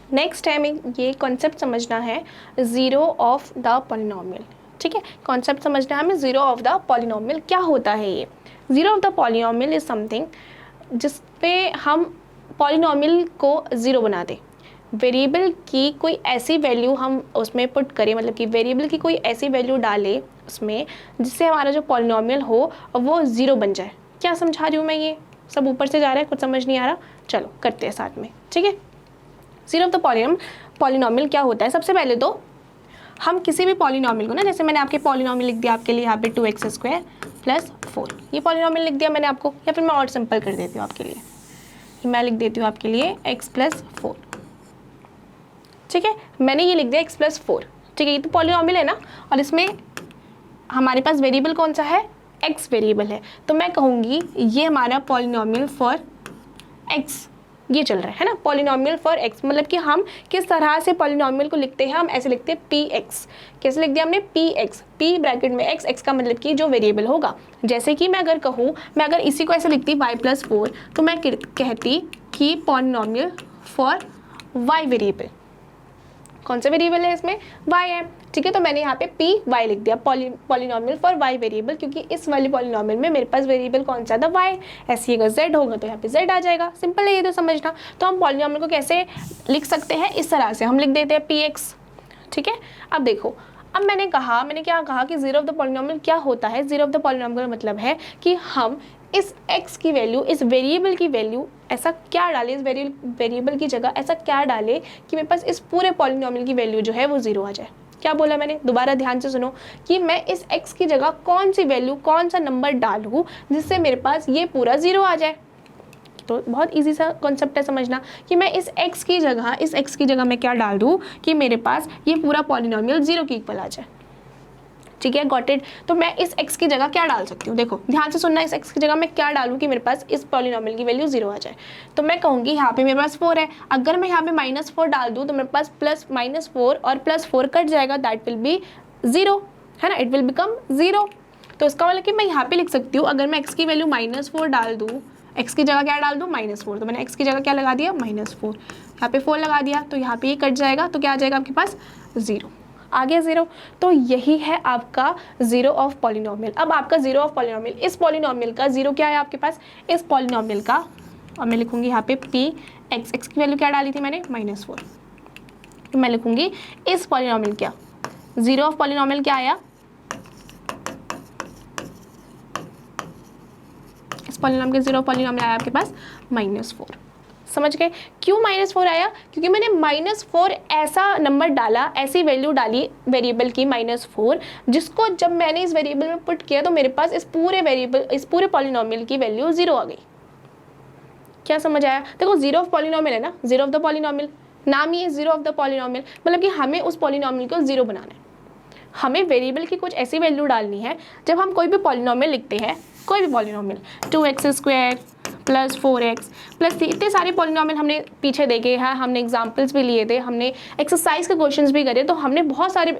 Next हमें ये concept समझना है ज़ीरो ऑफ द पॉलिनोमियल। ठीक है, कॉन्सेप्ट समझना है हमें ज़ीरो ऑफ द पॉलिनोमियल। क्या होता है ये zero of the polynomial? Is something जिस पे हम पॉलिनोमियल को ज़ीरो बना दें। वेरिएबल की कोई ऐसी वैल्यू हम उसमें पुट करें, मतलब कि वेरिएबल की कोई ऐसी वैल्यू डालें उसमें जिससे हमारा जो पॉलिनोमियल हो वो ज़ीरो बन जाए। क्या समझा रही हूँ मैं? ये सब ऊपर से जा रहा है, कुछ समझ नहीं आ रहा, चलो करते हैं साथ में। ठीक है, ज़ीरो ऑफ द पॉलिनोमियल क्या होता है? सबसे पहले तो हम किसी भी पॉलिनोमियल को ना, जैसे मैंने आपके पॉलिनोमियल लिख दिया आपके लिए यहाँ पे 2x² + 4, ये पॉलिनोमियल लिख दिया मैंने आपको, या फिर मैं और सिंपल कर देती हूँ आपके लिए, मैं लिख देती हूँ आपके लिए x + 4। ठीक है, मैंने ये लिख दिया x + 4। ठीक है, ये तो पॉलिनोमियल है ना, और इसमें हमारे पास वेरिएबल कौन सा है? x वेरिएबल है। तो मैं कहूँगी ये हमारा पॉलिनोमियल फॉर x ये चल रहा है ना, पॉलिनोमियल फॉर x। मतलब कि हम किस तरह से पॉलिनोमियल को लिखते हैं? हम ऐसे लिखते हैं px। कैसे लिख दिया हमने? px, p ब्रैकेट में x, x का मतलब कि जो वेरिएबल होगा। जैसे कि मैं अगर कहूँ, मैं अगर इसी को ऐसे लिखती y + 4, तो मैं कहती कि पॉलिनोमियल फॉर y वेरिएबल। कौन सा वेरिएबल है इसमें? y है। ठीक है, तो मैंने यहाँ पे पी वाई लिख दिया, पॉलिनोमियल फॉर y वेरिएबल, क्योंकि इस वाली पॉलिनोमियल में मेरे पास वेरिएबल कौन सा था? y। ऐसे ही अगर z होगा तो यहाँ पे z आ जाएगा। सिंपल है ये तो समझना। तो हम पॉलिनोमियल को कैसे लिख सकते हैं? इस तरह से हम लिख देते हैं px। ठीक है, अब देखो, अब मैंने क्या कहा कि ज़ीरो ऑफ द पॉलिनोमियल क्या होता है? ज़ीरो ऑफ द पॉलिनोमियल का मतलब है कि हम इस x की वैल्यू, इस वेरिएबल की वैल्यू ऐसा क्या डालें, इस वेरिएबल की जगह ऐसा क्या डालें कि मेरे पास इस पूरे पॉलिनोमियल की वैल्यू जो है वो ज़ीरो आ जाए। क्या बोला मैंने? दोबारा ध्यान से सुनो कि मैं इस x की जगह कौन सी वैल्यू, कौन सा नंबर डालूँ जिससे मेरे पास ये पूरा ज़ीरो आ जाए। तो बहुत इजी सा कॉन्सेप्ट है समझना कि मैं इस x की जगह मैं क्या डाल दूँ कि मेरे पास ये पूरा पॉलिनोमियल ज़ीरो के इक्वल आ जाए। ठीक है, गॉट इट। तो मैं इस x की जगह क्या डाल सकती हूँ? देखो ध्यान से सुनना, इस x की जगह मैं क्या डालूँ कि मेरे पास इस पॉलिनोमियल की वैल्यू ज़ीरो आ जाए। तो मैं कहूँगी यहाँ पे मेरे पास 4 है, अगर मैं यहाँ पे -4 डाल दूँ तो मेरे पास -4 और +4 कट जाएगा, दैट विल बी 0, है ना, इट विल बिकम 0। तो इसका मतलब कि मैं यहाँ पे लिख सकती हूँ, अगर मैं x की वैल्यू -4 डाल दूँ, x की जगह क्या डाल दूँ? -4, तो मैंने x की जगह क्या लगा दिया? -4, यहाँ पे 4 लगा दिया, तो यहाँ पे ये कट जाएगा, तो क्या आ जाएगा आपके पास? 0 आ गया 0। तो यही है आपका ज़ीरो ऑफ पॉलिनोमियल। अब आपका ज़ीरो ऑफ पॉलिनोमियल, इस पॉलिनोमियल का ज़ीरो क्या है आपके पास? इस पॉलिनोमियल का, और मैं लिखूंगी यहाँ पे px, x की वैल्यू क्या डाली थी मैंने? -4। तो मैं लिखूंगी इस पॉलिनोमियल क्या, ज़ीरो ऑफ पॉलिनोमियल क्या आया? इस पॉलिनोमियल के ज़ीरो पॉलिनोमियल आया आपके पास -4। समझ गए क्यों -4 आया? क्योंकि मैंने -4 ऐसा नंबर डाला, ऐसी वैल्यू डाली वेरिएबल की -4, जिसको जब मैंने इस वेरिएबल में पुट किया तो मेरे पास इस पूरे पॉलिनोमियल की वैल्यू 0 आ गई। क्या समझ आया? देखो ज़ीरो ऑफ पॉलिनोमियल है ना, ज़ीरो ऑफ द पॉलिनोमियल, नाम ही है ज़ीरो ऑफ द पॉलिनोमियल, मतलब कि हमें उस पॉलिनोमियल को 0 बनाना है। हमें वेरिएबल की कुछ ऐसी वैल्यू डालनी है, जब हम कोई भी पॉलिनोमियल लिखते हैं, कोई भी पॉलिनोमियल, 2x² + 4x + इतने सारे पॉलिनोमियल हमने पीछे देखे हैं, हमने एग्जांपल्स भी लिए थे, हमने एक्सरसाइज के क्वेश्चंस भी करे, तो हमने बहुत सारे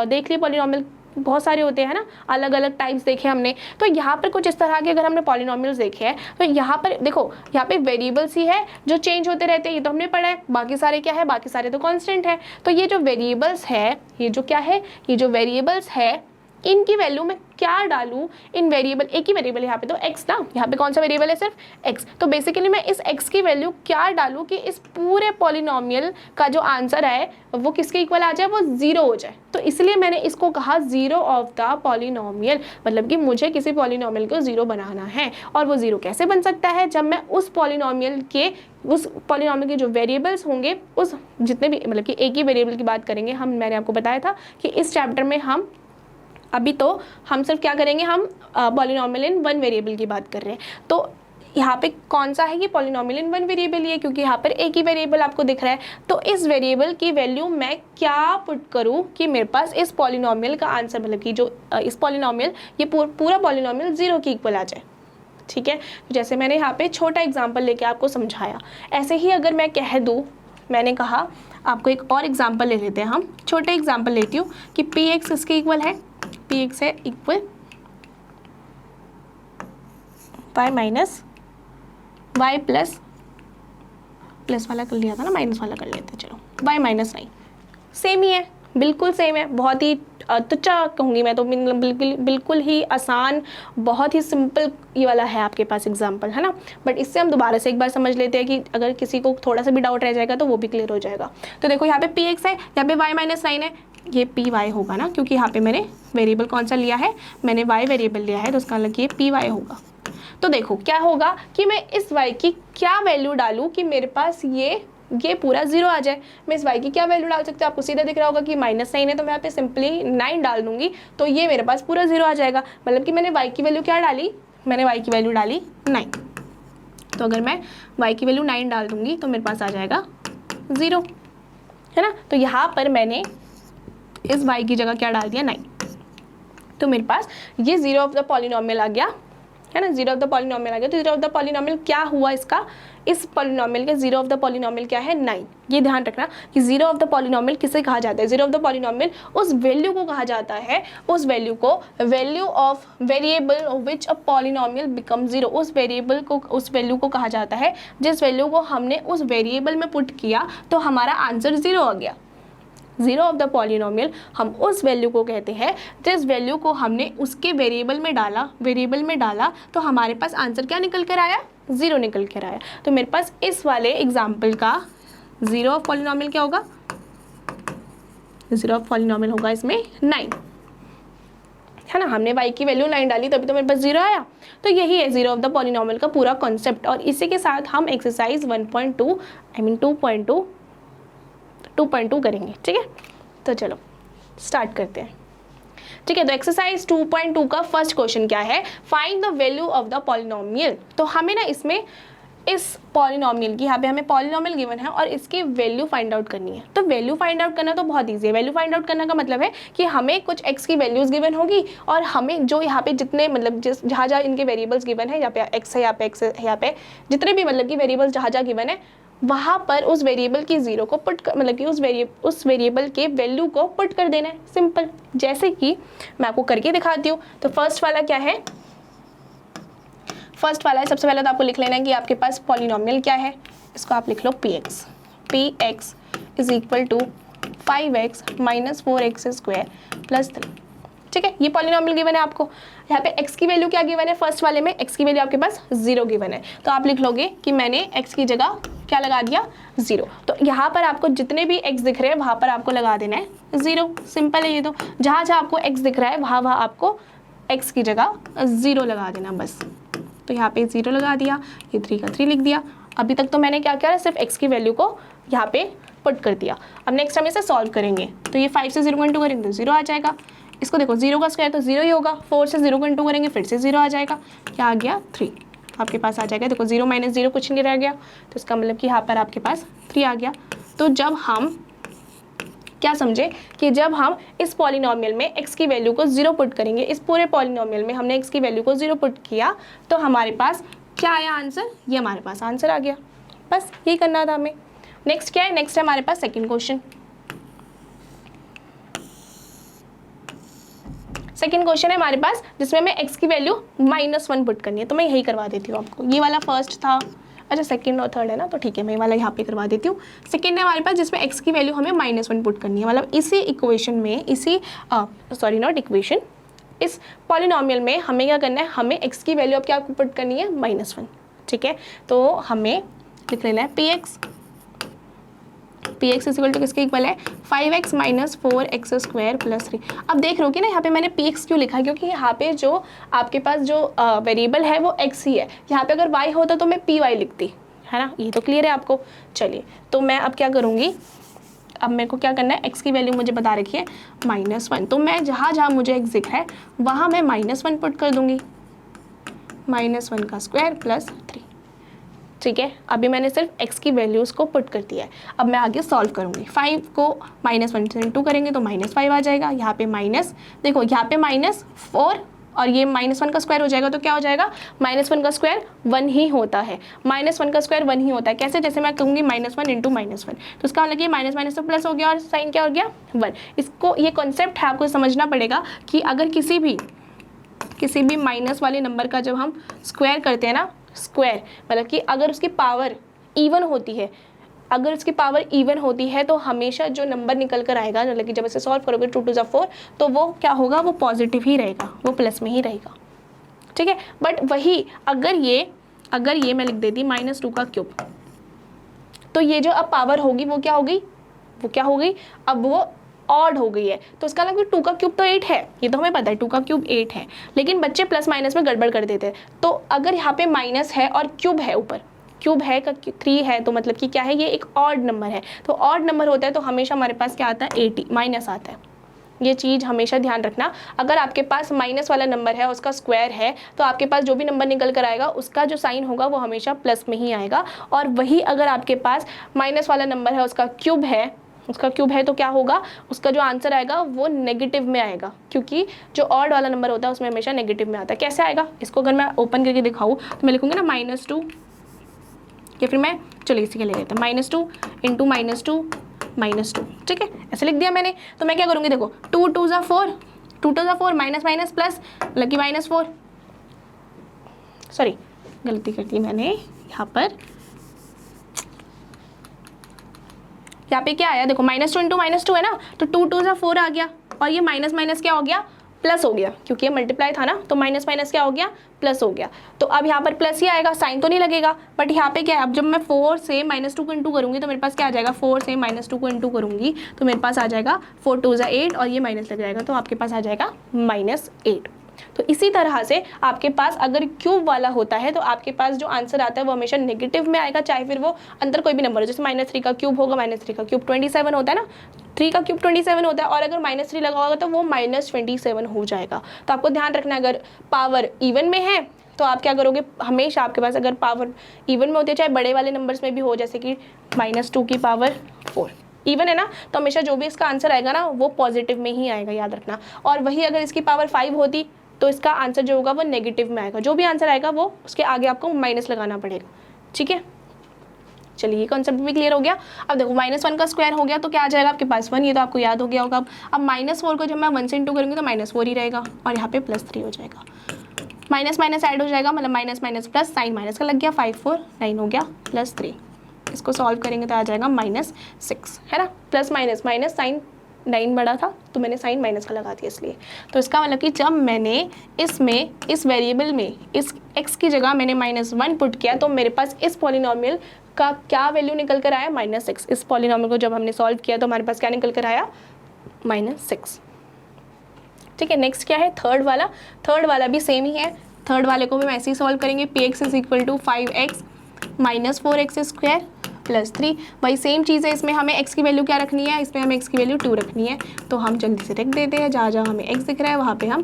देख लिए पॉलिनोमियल, बहुत सारे होते हैं ना, अलग अलग टाइप्स देखे हमने। तो यहाँ पर कुछ इस तरह के अगर हमने पॉलिनोमियल्स देखे हैं, तो यहाँ पर देखो, यहाँ पे वेरिएबल्स ही है जो चेंज होते रहते हैं, ये तो हमने पढ़ा है। बाकी सारे क्या है? बाकी सारे तो कांस्टेंट है। तो ये जो वेरिएबल्स है, ये जो क्या है, ये जो वेरिएबल्स है, इनकी वैल्यू मैं क्या डालूं? इन वेरिएबल, एक ही वेरिएबल है यहाँ पे तो x ना, यहाँ पे कौन सा वेरिएबल है? सिर्फ x। तो बेसिकली मैं इस x की वैल्यू क्या डालूं कि इस पूरे पॉलिनोमियल का जो आंसर है वो किसके इक्वल आ जाए? वो 0 हो जाए। तो इसलिए मैंने इसको कहा ज़ीरो ऑफ द पॉलिनोमियल, मतलब कि मुझे किसी पॉलिनोमियल को 0 बनाना है। और वो 0 कैसे बन सकता है? जब मैं उस पॉलिनोमियल के जो वेरिएबल्स होंगे, उस जितने भी, मतलब कि एक ही वेरिएबल की बात करेंगे हम। मैंने आपको बताया था कि इस चैप्टर में हम अभी तो हम सिर्फ क्या करेंगे, हम पॉलिनोमियल इन वन वेरिएबल की बात कर रहे हैं। तो यहाँ पे कौन सा है? ये पॉलिनोमियल इन वन वेरिएबल ही है, क्योंकि यहाँ पर एक ही वेरिएबल आपको दिख रहा है। तो इस वेरिएबल की वैल्यू मैं क्या पुट करूँ कि मेरे पास इस पॉलिनोमियल का आंसर, मतलब कि जो इस पॉलिनोमियल, ये पूरा पॉलिनोमियल 0 के इक्वल आ जाए। ठीक है, तो जैसे मैंने यहाँ पे छोटा एग्जाम्पल लेके आपको समझाया, ऐसे ही अगर मैं कह दूँ, मैंने कहा आपको एक और एग्जाम्पल ले लेते हैं, हम छोटे एग्जाम्पल लेती हूँ कि px इसके इक्वल है, px है इक्वल y - y प्लस वाला कर लिया था ना, माइनस वाला कर लेते हैं। चलो y माइनस 9, सेम ही है, बिल्कुल सेम है, बहुत ही तुच्चा कहूँगी मैं तो, बिल्कुल ही आसान, बहुत ही सिंपल ये वाला है आपके पास एग्जाम्पल, है ना। बट इससे हम दोबारा से एक बार समझ लेते हैं कि अगर किसी को थोड़ा सा भी डाउट रह जाएगा तो वो भी क्लियर हो जाएगा। तो देखो यहाँ पे पी एक्स है, यहाँ पे y माइनस 9 है, ये पी वाई होगा ना, क्योंकि यहाँ पे मैंने वेरिएबल कौन सा लिया है, मैंने y वेरिएबल लिया है, तो उसका मतलब ये पी वाई होगा। तो देखो क्या होगा कि मैं इस y की क्या वैल्यू डालूँ कि मेरे पास ये पूरा 0 आ जाए। मैं इस y की क्या वैल्यू डाल सकते हो, आपको सीधा दिख रहा होगा कि माइनस 9 है, तो मैं यहाँ पे सिंपली 9 डाल दूंगी, तो ये मेरे पास पूरा 0 आ जाएगा। मतलब कि मैंने y की वैल्यू क्या डाली, मैंने y की वैल्यू डाली 9। तो अगर मैं y की वैल्यू 9 डाल दूंगी तो मेरे पास आ जाएगा 0, है ना। तो यहाँ पर मैंने इस y की जगह क्या डाल दिया, 9, तो मेरे पास ये 0 ऑफ द पॉलिनोमियल आ गया, है ना, 0 ऑफ द पॉलिनोमियल आ गया। तो 0 ऑफ द पॉलिनोमियल क्या हुआ इसका, इस पॉलिनोमियल का 0 ऑफ द पॉलिनोमियल क्या है, 9। ये ध्यान रखना कि 0 ऑफ द पॉलिनोमियल किसे कहा जाता है, 0 ऑफ द पॉलिनोमियल उस वैल्यू को कहा जाता है, उस वैल्यू को, value of variable which a polynomial become 0, उस वेरिएबल को, उस वैल्यू को कहा जाता है जिस वैल्यू को हमने उस वेरिएबल में पुट किया तो हमारा आंसर 0 आ गया। 0 ऑफ द पॉलिनोमियल हम उस वैल्यू को कहते हैं जिस वैल्यू को हमने उसके वेरिएबल में डाला तो हमारे पास आंसर क्या निकल कर आया, 0 निकल कर आया। तो मेरे पास इस वाले एग्जाम्पल का 0 ऑफ पॉलिनोमियल क्या होगा, 0 ऑफ पॉलिनोमियल होगा इसमें 9, है ना। हमने y की वैल्यू 9 डाली तभी तो मेरे पास 0 आया। तो यही है 0 ऑफ द पॉलिनोमियल का पूरा कॉन्सेप्ट। और इसी के साथ हम एक्सरसाइज 1.2 आई मीन 2.2 करेंगे, ठीक है। तो चलो स्टार्ट करते हैं, ठीक है। तो एक्सरसाइज 2.2 का फर्स्ट क्वेश्चन क्या है, find the value of the polynomial. तो हमें ना इसमें इस पॉलिनोमियल की, यहाँ पे हमें पॉलिनोमियल गिवन है और इसकी वैल्यू फाइंड आउट करनी है। तो वैल्यू फाइंड आउट करना तो बहुत ईजी है। वैल्यू फाइंड आउट करने का मतलब है कि हमें कुछ x की वैल्यूज गिवन होगी और हमें जो यहाँ पे जितने मतलब जहाँ जहाँ इनके वेरिएबल्स गिवन है, यहाँ पे x है, यहाँ पे x है, यहाँ पे जितने भी मतलब कि वेरिएबल्स जहाँ जहाँ गिवन है वहाँ पर उस वेरिएबल की 0 को पुट कर, मतलब कि उस वेरिएबल के वैल्यू को पुट कर देना है, सिंपल। जैसे कि मैं आपको करके दिखाती हूँ। तो फर्स्ट वाला क्या है, फर्स्ट वाला है, सबसे पहले तो आपको लिख लेना है कि आपके पास पॉलिनोमियल क्या है। इसको आप लिख लो px is equal to 5x minus 4x square plus 3, ठीक है। ये पॉलिनोमियल गिवन है आपको। यहाँ पे x की वैल्यू क्या गिवन है, फर्स्ट वाले में x की वैल्यू आपके पास 0 गिवन है। तो आप लिख लोगे कि मैंने x की जगह क्या लगा दिया, 0। तो यहाँ पर आपको जितने भी x दिख रहे हैं वहाँ पर आपको लगा देना है 0, सिंपल है ये। तो जहाँ जहाँ आपको x दिख रहा है वहाँ वहाँ आपको x की जगह 0 लगा देना बस। तो यहाँ पे 0 लगा दिया, ये 3 का 3 लिख दिया। अभी तक तो मैंने क्या किया, सिर्फ x की वैल्यू को यहाँ पे पुट कर दिया। अब नेक्स्ट हम इसे सॉल्व करेंगे। तो ये 5 से 0 को इंटू करेंगे तो 0 आ जाएगा। इसको देखो 0 का स्क्वायर तो 0 ही होगा, 4 से 0 को इंटू करेंगे फिर से 0 आ जाएगा। क्या आ गया, 3 आपके पास आ जाएगा। देखो 0 माइनस 0 कुछ नहीं रह गया, तो इसका मतलब कि यहाँ पर आपके पास 3 आ गया। तो जब हम क्या समझे कि जब हम इस पॉलिनोमियल में x की वैल्यू को 0 पुट करेंगे, इस पूरे पॉलिनोमियल में हमने x की वैल्यू को 0 पुट किया तो हमारे पास क्या आया आंसर, ये हमारे पास आंसर आ गया। बस यही करना था हमें। नेक्स्ट क्या है, नेक्स्ट है हमारे पास सेकंड क्वेश्चन। सेकंड क्वेश्चन है हमारे पास जिसमें हमें x की वैल्यू -1 पुट करनी है। तो मैं यही करवा देती हूँ आपको। ये वाला फर्स्ट था, अच्छा सेकंड और थर्ड है ना, तो ठीक है मैं वाला यहाँ पे करवा देती हूँ। सेकंड है हमारे पास जिसमें x की वैल्यू हमें -1 पुट करनी है। मतलब इसी इक्वेशन में, इसी सॉरी नॉट इक्वेशन, इस पॉलिनोमियल में हमें क्या करना है, हमें x की वैल्यू अब क्या पुट करनी है, -1, ठीक है। तो हमें लिख लेना है px इज इक्वल टू किसके इक्वल है, 5x minus 4x square plus 3। अब देख रहे हो कि ना यहाँ पे मैंने px क्यों लिखा है, क्योंकि यहाँ पे जो आपके पास जो वेरिएबल है वो x ही है। यहाँ पे अगर y होता तो मैं py लिखती, है ना। ये तो क्लियर है आपको। चलिए तो मैं अब क्या करूँगी, अब मेरे को क्या करना है, x की वैल्यू मुझे बता रखी है -1। तो मैं जहाँ जहाँ मुझे x दिख रहा है वहाँ मैं -1 पुट कर दूँगी, -1 का स्क्वायर प्लस 3, ठीक है। अभी मैंने सिर्फ x की वैल्यूज़ को पुट कर दिया है। अब मैं आगे सॉल्व करूँगी। 5 को -1 से इंटू करेंगे तो -5 आ जाएगा। यहाँ पे माइनस, देखो यहाँ पे -4 और ये -1 का स्क्वायर हो जाएगा तो क्या हो जाएगा, -1 का स्क्वायर 1 ही होता है। -1 का स्क्वायर 1 ही होता है। कैसे, जैसे मैं कहूँगी -1 इंटू -1, तो इसका मतलब ये माइनस तो प्लस हो गया और साइन क्या हो गया, 1। इसको, ये कॉन्सेप्ट है, आपको समझना पड़ेगा कि अगर किसी भी माइनस वाले नंबर का जब हम स्क्वायर करते हैं ना, स्क्वायर मतलब कि अगर उसकी पावर इवन होती है, अगर इसकी पावर इवन होती है तो हमेशा जो नंबर निकल कर आएगा, मतलब कि जब इसे सॉल्व करोगे 2 2 4, तो वो क्या होगा, वो पॉजिटिव ही रहेगा, वो प्लस में ही रहेगा, ठीक है। बट वही अगर ये मैं लिख देती -2 का क्यूब, तो ये जो अब पावर होगी वो क्या हो गई, अब वो ऑड हो गई है। तो इसका मतलब 2 का क्यूब तो 8 है, ये तो हमें पता है 2 का क्यूब 8 है, लेकिन बच्चे प्लस माइनस में गड़बड़ कर देते हैं। तो अगर यहाँ पे माइनस है और क्यूब है, ऊपर क्यूब है का 3 है, तो मतलब कि क्या है, ये एक ऑड नंबर है। तो ऑड नंबर होता है तो हमेशा हमारे पास क्या आता है, 80 माइनस आता है। ये चीज़ हमेशा ध्यान रखना। अगर आपके पास माइनस वाला नंबर है, उसका स्क्वायर है, तो आपके पास जो भी नंबर निकल कर आएगा उसका जो साइन होगा वो हमेशा प्लस में ही आएगा। और वही अगर आपके पास माइनस वाला नंबर है, उसका क्यूब है तो क्या होगा, उसका जो आंसर आएगा वो नेगेटिव में आएगा, क्योंकि जो ऑड वाला नंबर होता है उसमें हमेशा नेगेटिव में आता है। कैसे आएगा, इसको अगर मैं ओपन करके दिखाऊँ तो मैं लिखूँगी ना -2, या फिर मैं चलिए इसी के ले लेते हैं -2 इंटू -2, ठीक है, ऐसे लिख दिया मैंने। तो मैं क्या करूँगी, देखो 2 2 ज़ा 4, 2 2 ज़ा 4, माइनस माइनस प्लस, मतलब कि -4, सॉरी गलती कर दी मैंने, यहाँ पे क्या आया, देखो -2 इंटू -2 है ना, तो 2 2 ज़ा 4 आ गया, और ये माइनस माइनस क्या हो गया, प्लस हो गया, क्योंकि ये मल्टीप्लाई था ना, तो माइनस माइनस क्या हो गया, प्लस हो गया। तो अब यहाँ पर प्लस ही आएगा, साइन तो नहीं लगेगा। बट यहाँ पे क्या है, अब जब मैं 4 से -2 को इंटू करूँगी तो मेरे पास क्या आ जाएगा, 4 से -2 को इंटू करूँगी तो मेरे पास आ जाएगा 4 2 ज़ा 8, और ये माइनस लग जाएगा, तो आपके पास आ जाएगा -8। तो इसी तरह से आपके पास अगर क्यूब वाला होता है तो आपके पास जो आंसर आता है वो हमेशा नेगेटिव में आएगा, चाहे फिर वो अंदर कोई भी नंबर हो। जैसे -3 का क्यूब होगा, -3 का क्यूब 27 होता है ना, 3 का क्यूब 27 होता है, और अगर -3 लगा होगा तो वो -27 हो जाएगा। तो आपको ध्यान रखना, अगर पावर इवन में है तो आप क्या करोगे, हमेशा आपके पास अगर पावर इवन में होती है, चाहे बड़े वाले नंबर्स में भी हो, जैसे कि -2 की पावर 4 इवन है ना, तो हमेशा जो भी इसका आंसर आएगा ना वो पॉजिटिव में ही आएगा, याद रखना। और वही अगर इसकी पावर 5 होती तो इसका आंसर जो होगा वो नेगेटिव में आएगा, जो भी आंसर आएगा वो उसके आगे आपको माइनस लगाना पड़ेगा, ठीक है। चलिए ये कॉन्सेप्ट भी क्लियर हो गया। अब देखो -1 का स्क्वायर हो गया तो क्या आ जाएगा आपके पास 1, ये तो आपको याद हो गया होगा। अब -4 को जब मैं 1 से इंटू करूँगी तो -4 ही रहेगा, और यहाँ पे +3 हो जाएगा, माइनस माइनस ऐड हो जाएगा, मतलब minus minus plus, sign minus का लग गया, 5 4 9 हो गया, +3। इसको सॉल्व करेंगे तो आ जाएगा -6, है ना, प्लस माइनस माइनस, साइन 9 बड़ा था तो मैंने साइन माइनस का लगा दिया इसलिए। तो इसका मतलब कि जब मैंने इसमें इस वेरिएबल में इस x की जगह मैंने -1 पुट किया तो मेरे पास इस पॉलिनोमियल का क्या वैल्यू निकल कर आया, -6। इस पॉलिनोमियल को जब हमने सॉल्व किया तो हमारे पास क्या निकल कर आया, -6, ठीक है। नेक्स्ट क्या है, थर्ड वाला भी सेम ही है। थर्ड वाले को भी हम ऐसे ही सॉल्व करेंगे, px = 5x - 4x² + 3। वही सेम चीज़ है, इसमें हमें x की वैल्यू क्या रखनी है, इसमें हमें x की वैल्यू 2 रखनी है। तो हम जल्दी से रख देते हैं, जहाँ जहाँ हमें x दिख रहा है वहाँ पे हम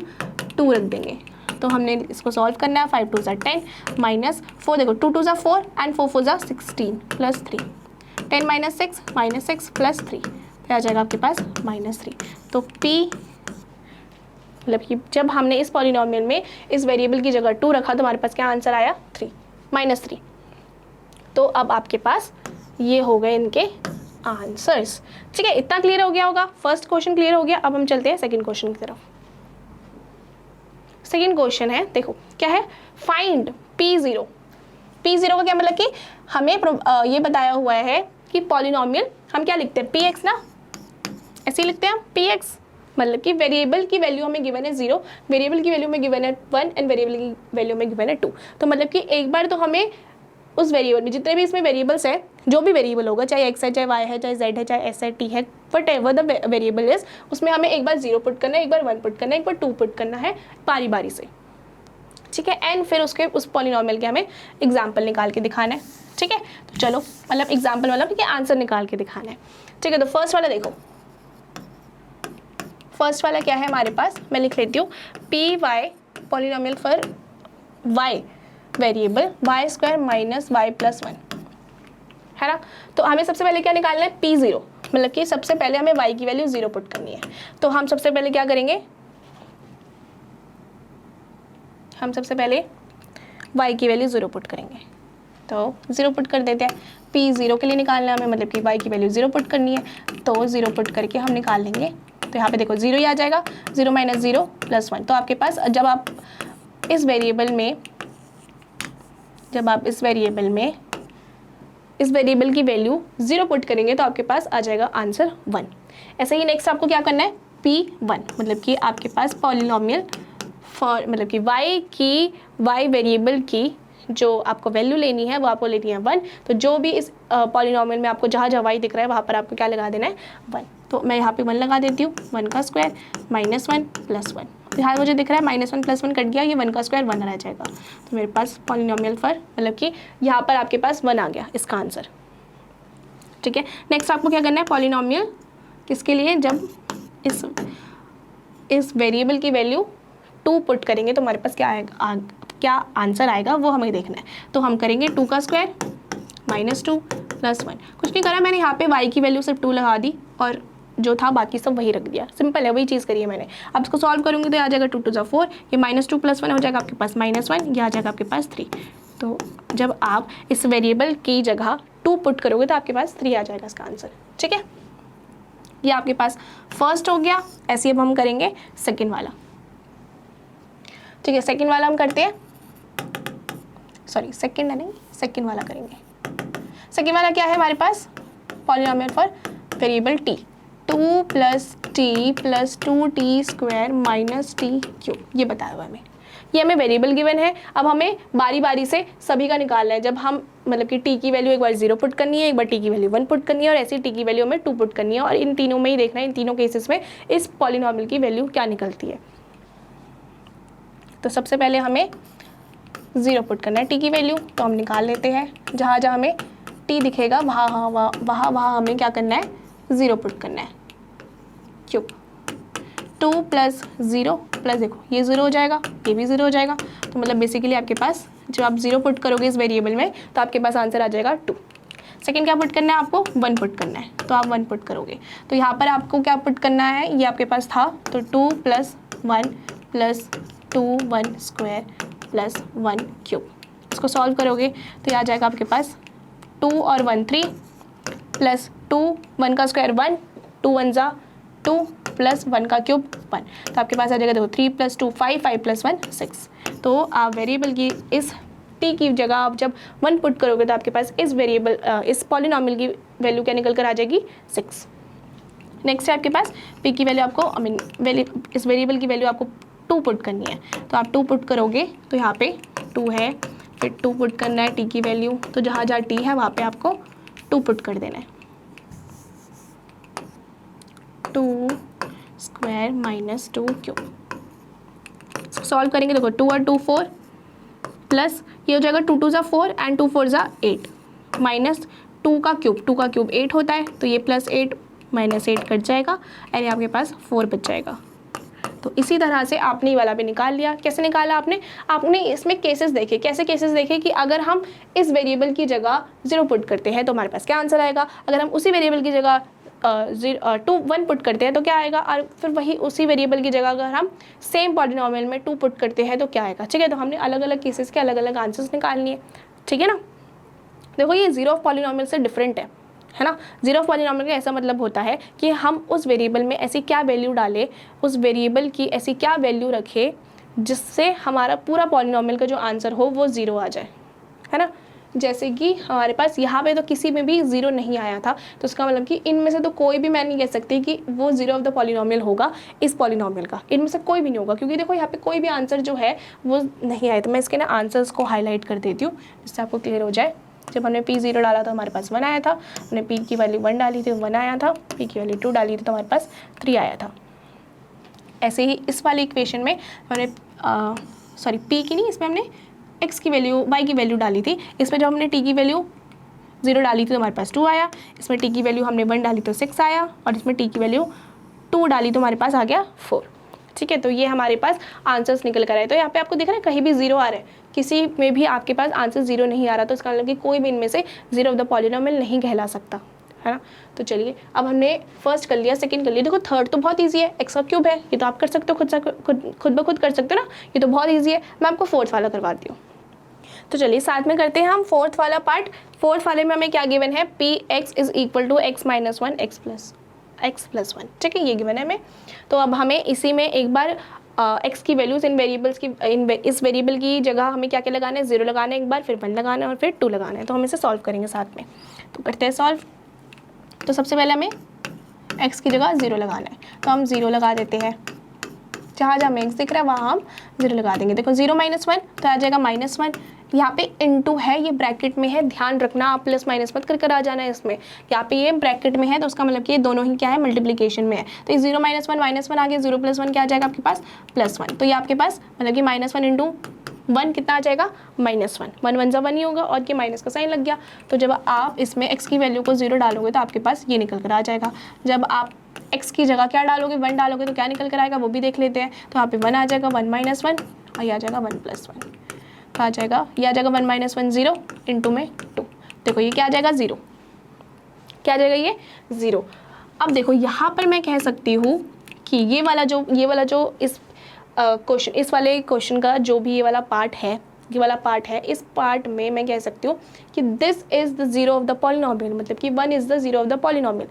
2 रख देंगे। तो हमने इसको सॉल्व करना है, 5 2 ज़ा 10 -4, देखो 2 2 ज़ा 4 एंड 4 4 ज़ा 16 + 3, 10 - 6 -6 + 3, फिर आ जाएगा आपके पास -3। तो p मतलब कि जब हमने इस पॉलिनोमियल में इस वेरिएबल की जगह 2 रखा तो हमारे पास क्या आंसर आया, 3 -3। तो अब आपके पास ये हो गए इनके आंसर्स, ठीक है। इतना क्लियर हो गया होगा, फर्स्ट क्वेश्चन क्लियर हो गया। अब हम चलते हैं सेकंड क्वेश्चन की तरफ। सेकंड क्वेश्चन है, देखो क्या है, फाइंड P0। P0 का क्या मतलब कि हमें ये बताया हुआ है कि पॉलिनोमियल हम क्या लिखते हैं, px ना, ऐसे ही लिखते हैं हम px, मतलब कि वेरिएबल की वैल्यू हमें गिवन है 0, वेरिएबल की वैल्यू में गिवन है 1 एंड वेरिएबल की वैल्यू में गिवन है 2। तो मतलब कि एक बार तो हमें उस वेरिएबल में जितने भी इसमें वेरिएबल्स है, जो भी वेरिएबल होगा, चाहे x है, चाहे y है, चाहे z है, चाहे s है, t है, what ever the variable is, उसमें हमें एक बार 0 पुट करना है, एक बार 1 पुट करना है, एक बार 2 पुट करना है, बारी बारी से, ठीक है। एंड फिर उसके उस पॉलिनोमियल के हमें एग्जाम्पल निकाल के दिखाना है, ठीक है। तो चलो, मतलब एग्जाम्पल मतलब कि आंसर निकाल के दिखाना है, ठीक है। तो फर्स्ट वाला देखो, फर्स्ट वाला क्या है हमारे पास, मैं लिख लेती हूँ, P Y polynomial for Y variable y² - y + 1, है ना। तो हमें सबसे पहले क्या निकालना है, P0, मतलब कि सबसे पहले हमें y की वैल्यू 0 पुट करनी है। तो हम सबसे पहले क्या करेंगे, हम सबसे पहले y की वैल्यू 0 पुट करेंगे। तो 0 पुट कर देते हैं, P0 के लिए निकालना है हमें, मतलब कि y की वैल्यू 0 पुट करनी है। तो 0 पुट करके हम निकाल लेंगे, तो यहाँ पे देखो 0 ही आ जाएगा, 0 - 0 + 1। तो आपके पास जब आप इस वेरिएबल में इस वेरिएबल की वैल्यू 0 पुट करेंगे तो आपके पास आ जाएगा आंसर 1। ऐसे ही नेक्स्ट आपको क्या करना है, P1 मतलब कि आपके पास पॉलिनोमियल फॉर मतलब कि y वेरिएबल की जो आपको वैल्यू लेनी है वो आपको लेनी है 1। तो जो भी इस पॉलिनोमियल में आपको जहाँ जहाँ y दिख रहा है वहाँ पर आपको क्या लगा देना है 1। तो मैं यहाँ पे 1 लगा देती हूँ, 1 का स्क्वायर -1 + 1। तो यहाँ मुझे दिख रहा है -1 + 1 कट गया, ये 1 का स्क्वायर 1 रह जाएगा। तो मेरे पास पॉलिनोमियल फॉर मतलब कि यहाँ पर आपके पास 1 आ गया इसका आंसर। ठीक है, नेक्स्ट आपको क्या करना है, पॉलिनोमियल किसके लिए, जब इस वेरिएबल की वैल्यू 2 पुट करेंगे तो हमारे पास क्या आएगा, क्या आंसर आएगा वो हमें देखना है। तो हम करेंगे 2 का स्क्वायर -2 + 1। कुछ नहीं करा मैंने, यहाँ पे y की वैल्यू सिर्फ 2 लगा दी और जो था बाकी सब वही रख दिया। सिंपल है, वही चीज़ करी है मैंने। अब इसको सॉल्व करूँगी तो आ जाएगा 2 × 2 = 4, ये -2 + 1 हो जाएगा आपके पास -1, ये आ जाएगा आपके पास 3। तो जब आप इस वेरिएबल की जगह 2 पुट करोगे तो आपके पास 3 आ जाएगा इसका आंसर। ठीक है, ये आपके पास फर्स्ट हो गया। ऐसे अब हम करेंगे सेकेंड वाला। ठीक है, सेकेंड वाला हम करते हैं, सॉरी सेकेंड नहीं, सेकेंड वाला करेंगे। सेकेंड वाला क्या है हमारे पास, polynomial for variable t, 2 + t + 2t² - t³, ये बताया हुआ है हमें। ये हमें वेरिएबल गिवन है। अब हमें बारी बारी से सभी का निकालना है। जब हम मतलब कि t की वैल्यू एक बार 0 पुट करनी है, एक बार t की वैल्यू 1 पुट करनी है और ऐसी t की वैल्यू हमें 2 पुट करनी है, और इन तीनों में ही देखना है, इन तीनों केसेस में इस पॉलिनोमियल की वैल्यू क्या निकलती है। तो सबसे पहले हमें 0 पुट करना है t की वैल्यू, तो हम निकाल लेते हैं। जहाँ जहाँ हमें t दिखेगा वहाँ हमें क्या करना है, 0 पुट करना है। क्यों, 2 + 0 + देखो ये 0 हो जाएगा, ये भी 0 हो जाएगा। तो मतलब बेसिकली आपके पास जब आप 0 पुट करोगे इस वेरिएबल में तो आपके पास आंसर आ जाएगा 2। सेकेंड क्या पुट करना है, आपको 1 पुट करना है, तो आप 1 पुट करोगे। तो यहाँ पर आपको क्या पुट करना है, ये आपके पास था, तो 2 + 1 + 2 1² + 1³ इसको सॉल्व करोगे तो ये आ जाएगा आपके पास 2 और 1 3 + 2 1 का स्क्वायर 1, 2 1 = 2 + 1 का क्यूब 1। तो आपके पास आ जाएगा देखो 3 + 2 5 5 + 1 6। तो आप वेरिएबल की इस t की जगह आप जब 1 पुट करोगे तो आपके पास इस वेरिएबल इस पॉलिनोमियल की वैल्यू क्या निकल कर आ जाएगी 6। नेक्स्ट है आपके पास p की वैल्यू आपको इस वेरिएबल की वैल्यू आपको 2 पुट करनी है। तो आप 2 पुट करोगे तो यहाँ पे 2 है, फिर 2 पुट करना है t की वैल्यू, तो जहाँ जहाँ t है वहाँ पे आपको 2 पुट कर देना है। 2² - 2³ सॉल्व करेंगे, देखो 2 और 2 4 प्लस ये हो जाएगा 2 2 = 4 एंड 2 4 = 8 माइनस 2 का क्यूब 8 होता है, तो ये +8 - 8 कट जाएगा और ये आपके पास 4 बच जाएगा। तो इसी तरह से आपने ये वाला भी निकाल लिया। कैसे निकाला आपने इसमें केसेस देखे, कैसे केसेस देखे कि अगर हम इस वेरिएबल की जगह 0 पुट करते हैं तो हमारे पास क्या आंसर आएगा, अगर हम उसी वेरिएबल की जगह 1 पुट करते हैं तो क्या आएगा, और फिर वही उसी वेरिएबल की जगह अगर हम सेम पॉलिनोमियल में 2 पुट करते हैं तो क्या आएगा। ठीक है, तो हमने अलग अलग केसेस के अलग अलग आंसर्स निकालनी है। ठीक है ना, देखो ये 0 ऑफ पॉलिनोमियल से डिफरेंट है ना। 0 ऑफ पॉलिनोमियल का ऐसा मतलब होता है कि हम उस वेरिएबल में ऐसी क्या वैल्यू डालें, उस वेरिएबल की ऐसी क्या वैल्यू रखें जिससे हमारा पूरा पॉलिनोमियल का जो आंसर हो वो 0 आ जाए, है ना। जैसे कि हमारे पास यहाँ पे तो किसी में भी 0 नहीं आया था, तो उसका मतलब कि इनमें से तो कोई भी मैं नहीं कह सकती कि वो 0 ऑफ द पॉलिनोमियल होगा इस पॉलिनोमियल का, इनमें से कोई भी नहीं होगा, क्योंकि देखो यहाँ पे कोई भी आंसर जो है वो नहीं आया। तो मैं इसके ना आंसर्स को हाईलाइट कर देती हूँ जिससे आपको क्लियर हो जाए। जब हमने p 0 डाला था हमारे पास 1 आया था, हमने p की वैल्यू 1 डाली थी 1 आया था, p की वैल्यू 2 डाली थी तो हमारे पास 3 आया था। ऐसे ही इस वाली इक्वेशन में हमने p की नहीं, इसमें हमने x की वैल्यू y की वैल्यू डाली थी। इसमें जब हमने t की वैल्यू 0 डाली थी तो हमारे पास 2 आया, इसमें t की वैल्यू हमने 1 डाली तो 6 आया, और इसमें t की वैल्यू 2 डाली तो हमारे पास आ गया 4। ठीक है, तो ये हमारे पास आंसर्स निकल कर आए। तो यहाँ पे आपको दिख रहा है कहीं भी 0 आ रहा है, किसी में भी आपके पास आंसर 0 नहीं आ रहा, तो इसका मतलब कि कोई भी इनमें से 0 ऑफ द पॉलिनोमियल नहीं कहला सकता, है ना। तो चलिए अब हमने फर्स्ट कर लिया, सेकंड कर लिया। देखो थर्ड तो बहुत इजी है, x का क्यूब है, ये तो आप कर सकते हो, खुद ब खुद कर सकते हो ना, ये तो बहुत ईजी है। मैं आपको फोर्थ वाला करवाती हूँ। तो चलिए साथ में करते हैं हम फोर्थ वाला पार्ट। फोर्थ वाले में हमें क्या गिवन है, px = x - 1 x + 1। ठीक है, ये गिवन है हमें। तो अब हमें इसी में एक बार एक्स की वैल्यूज़ इन वेरिएबल्स की इस वेरिएबल की जगह हमें क्या क्या लगाना है, 0 लगाना है एक बार, फिर 1 लगाना है और फिर 2 लगाना है। तो हम इसे सॉल्व करेंगे साथ में, तो करते हैं सॉल्व। तो सबसे पहले हमें x की जगह 0 लगाना है, तो हम 0 लगा देते हैं, जहाँ जहाँ हमें x दिख रहा है वहाँ हम 0 लगा देंगे। देखो 0 - 1 तो आ जाएगा -1, यहाँ पे इनटू है, ये ब्रैकेट में है, ध्यान रखना आप प्लस माइनस मत कर आ जाना है इसमें। यहाँ पे ये ब्रैकेट में है तो उसका मतलब कि ये दोनों ही क्या है, मल्टीप्लिकेशन में है। तो ये 0 - 1 -1 आ गया, 0 + 1 क्या आ जाएगा आपके पास, +1। तो ये आपके पास मतलब कि -1 × 1 कितना आ जाएगा, -1। 1 1 सा 1 ही होगा और ये माइनस का साइन लग गया। तो जब आप इसमें x की वैल्यू को 0 डालोगे तो आपके पास ये निकल कर आ जाएगा। जब आप x की जगह क्या डालोगे, 1 डालोगे तो क्या निकल कर आएगा वो भी देख लेते हैं। तो यहाँ पे 1 आ जाएगा, 1 - 1 और ये आ जाएगा 1 + 1। तो आ जाएगा, ये आ जाएगा 1 - 1 0 इंटू में 2। देखो ये क्या आ जाएगा, 0। क्या आ जाएगा ये 0। अब देखो यहाँ पर मैं कह सकती हूँ कि ये वाला जो इस क्वेश्चन, इस वाले क्वेश्चन का जो भी ये वाला पार्ट है, इस पार्ट में मैं कह सकती हूँ कि this is the 0 of the polynomial, मतलब कि 1 is the 0 of the polynomial.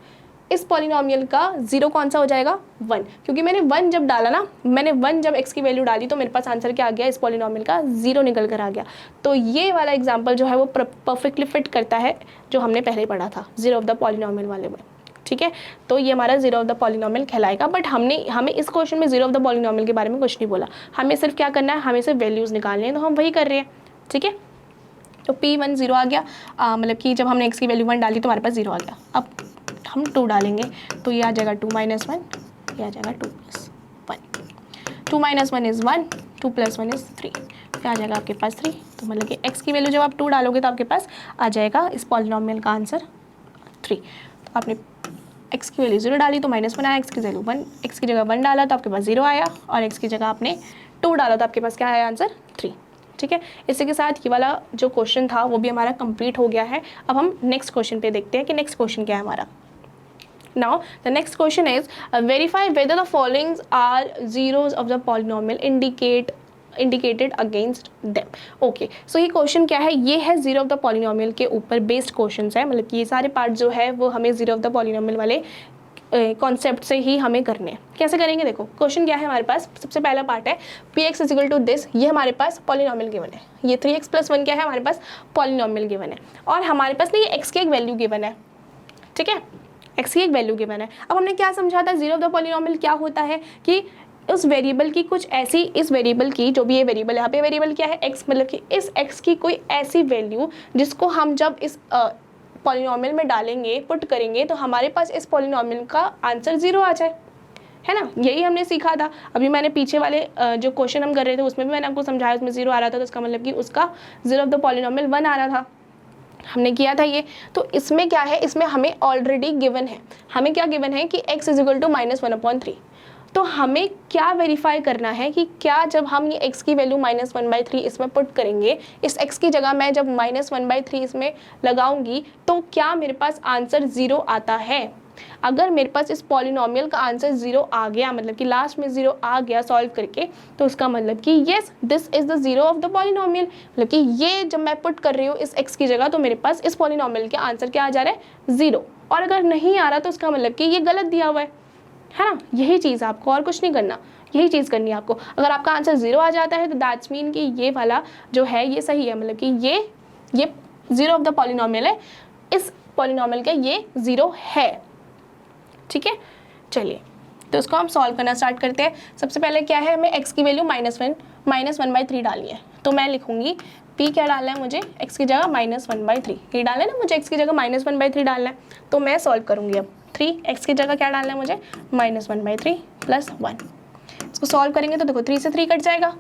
इस पॉलिनोमियल का 0 कौन सा हो जाएगा, 1, क्योंकि मैंने 1 जब डाला ना, मैंने 1 जब x की वैल्यू डाली तो मेरे पास आंसर क्या आ गया, इस पॉलिनोमियल का 0 निकल कर आ गया। तो ये वाला एग्जाम्पल जो है वो परफेक्टली फिट करता है जो हमने पहले पढ़ा था 0 ऑफ द पॉलिनोमियल वाले में, ठीक है। तो ये हमारा 0 ऑफ द पॉलिनोमियल कहलाएगा। बट हमें इस क्वेश्चन में 0 ऑफ द पॉलिनोमियल के बारे में कुछ नहीं बोला, हमें सिर्फ क्या करना है, हमें सिर्फ वैल्यूज़ निकालनी है, तो हम वही कर रहे हैं, ठीक है। तो P1 0 आ गया, मतलब कि जब हमने x की वैल्यू 1 डाली तो हमारे पास 0 आ गया। अब हम 2 डालेंगे तो ये आ जाएगा 2 - 1, ये आ जाएगा 2 + 1। 2 - 1 = 1, 2 + 1 = 3, क्या आ जाएगा आपके पास 3। तो मतलब कि x की वैल्यू जब आप 2 डालोगे तो आपके पास आ जाएगा इस पॉलिनोमियल का आंसर 3। तो आपने x की वैल्यू 0 डाली तो -1 आया, x की वैल्यू 1, x की जगह 1 डाला तो आपके पास 0 आया, और x की जगह आपने 2 डाला तो आपके पास क्या आया, आंसर 3, ठीक है। इसी के साथ ये वाला जो क्वेश्चन था वो भी हमारा कंप्लीट हो गया है। अब हम नेक्स्ट क्वेश्चन पे देखते हैं कि नेक्स्ट क्वेश्चन क्या है हमारा। Now the next question is verify whether the following are zeros of the polynomial indicated against them. Okay, so ये क्वेश्चन क्या है, ये है जीरो ऑफ द पॉलिनोमियल के ऊपर बेस्ड क्वेश्चंस है, मतलब कि ये सारे पार्ट जो है वो हमें जीरो ऑफ द पॉलिनोमियल वाले कॉन्सेप्ट से ही हमें करने हैं। कैसे करेंगे, देखो क्वेश्चन क्या है हमारे पास, सबसे पहला पार्ट है px = दिस, ये हमारे पास पॉलिनोमियल गिवन है, ये 3x + 1 क्या है हमारे पास, पॉलिनोमियल गिवन है, और हमारे पास ना ये x की एक वैल्यू गिवन है, ठीक है, x की एक वैल्यू गिवन है। अब हमने क्या समझा था, जीरो ऑफ द पॉलिनोमियल क्या होता है कि उस वेरिएबल की कुछ ऐसी, इस वेरिएबल की जो भी ये वेरिएबल, यहाँ पे वेरिएबल क्या है x, मतलब कि इस x की कोई ऐसी वैल्यू जिसको हम जब इस पॉलिनोमियल में डालेंगे, पुट करेंगे, तो हमारे पास इस पॉलिनोमियल का आंसर 0 आ जाए, है ना। यही हमने सीखा था। अभी मैंने पीछे वाले जो क्वेश्चन हम कर रहे थे उसमें भी मैंने आपको समझाया, उसमें 0 आ रहा था तो उसका मतलब कि उसका 0 ऑफ द पॉलिनोमियल 1 आ रहा था, हमने किया था ये। तो इसमें क्या है, इसमें हमें ऑलरेडी गिवन है, हमें क्या गिवन है कि x = -1/3। तो हमें क्या वेरीफाई करना है कि क्या जब हम ये x की वैल्यू -1/3 इसमें पुट करेंगे, इस x की जगह मैं जब -1/3 इसमें लगाऊंगी तो क्या मेरे पास आंसर 0 आता है। अगर मेरे पास इस पॉलिनोमियल का आंसर 0 आ गया, मतलब कि लास्ट में 0 आ गया सॉल्व करके, तो उसका मतलब कि yes this is the 0 of the polynomial, मतलब कि ये जब मैं पुट कर रही हूँ इस x की जगह तो मेरे पास इस पॉलिनोमियल के आंसर क्या आ जा रहा है, 0। और अगर नहीं आ रहा तो उसका मतलब कि ये गलत दिया हुआ है ना। यही चीज़ आपको, और कुछ नहीं करना, यही चीज़ करनी है आपको। अगर आपका आंसर 0 आ जाता है तो दैट्स मीन कि ये वाला जो है ये सही है, मतलब कि ये 0 ऑफ द पॉलिनोमियल है, इस पॉलिनोमियल का ये 0 है, ठीक है। चलिए तो उसको हम सॉल्व करना स्टार्ट करते हैं। सबसे पहले क्या है, हमें x की वैल्यू -1/3 डाली है, तो मैं लिखूंगी p क्या डालना है मुझे, x की जगह -1/3, ये डालना है ना मुझे, x की जगह -1/3 डालना है। तो मैं सॉल्व करूंगी अब 3x की जगह क्या डालना है मुझे, -1/3 + 1। इसको सॉल्व करेंगे तो देखो 3 से 3 कट जाएगा,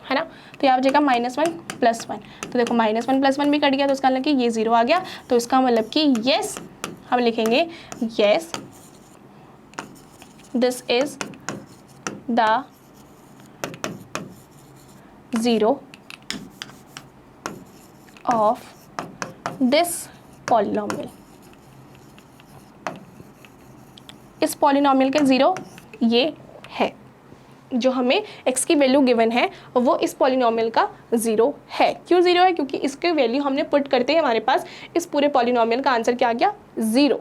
है ना। तो यहाँ जाएगा -1 + 1, तो देखो -1 + 1 भी कट गया, तो उसका मतलब कि ये 0 आ गया। तो इसका मतलब कि येस, हम लिखेंगे yes this is the 0 of this polynomial। इस पॉलिनोमियल के 0 ये है, जो हमें x की वैल्यू गिवन है वो इस पॉलिनोमियल का 0 है। क्यों 0 है, क्योंकि इसके वैल्यू हमने पुट करते हैं हमारे पास इस पूरे पॉलिनोमियल का आंसर क्या आ गया, 0,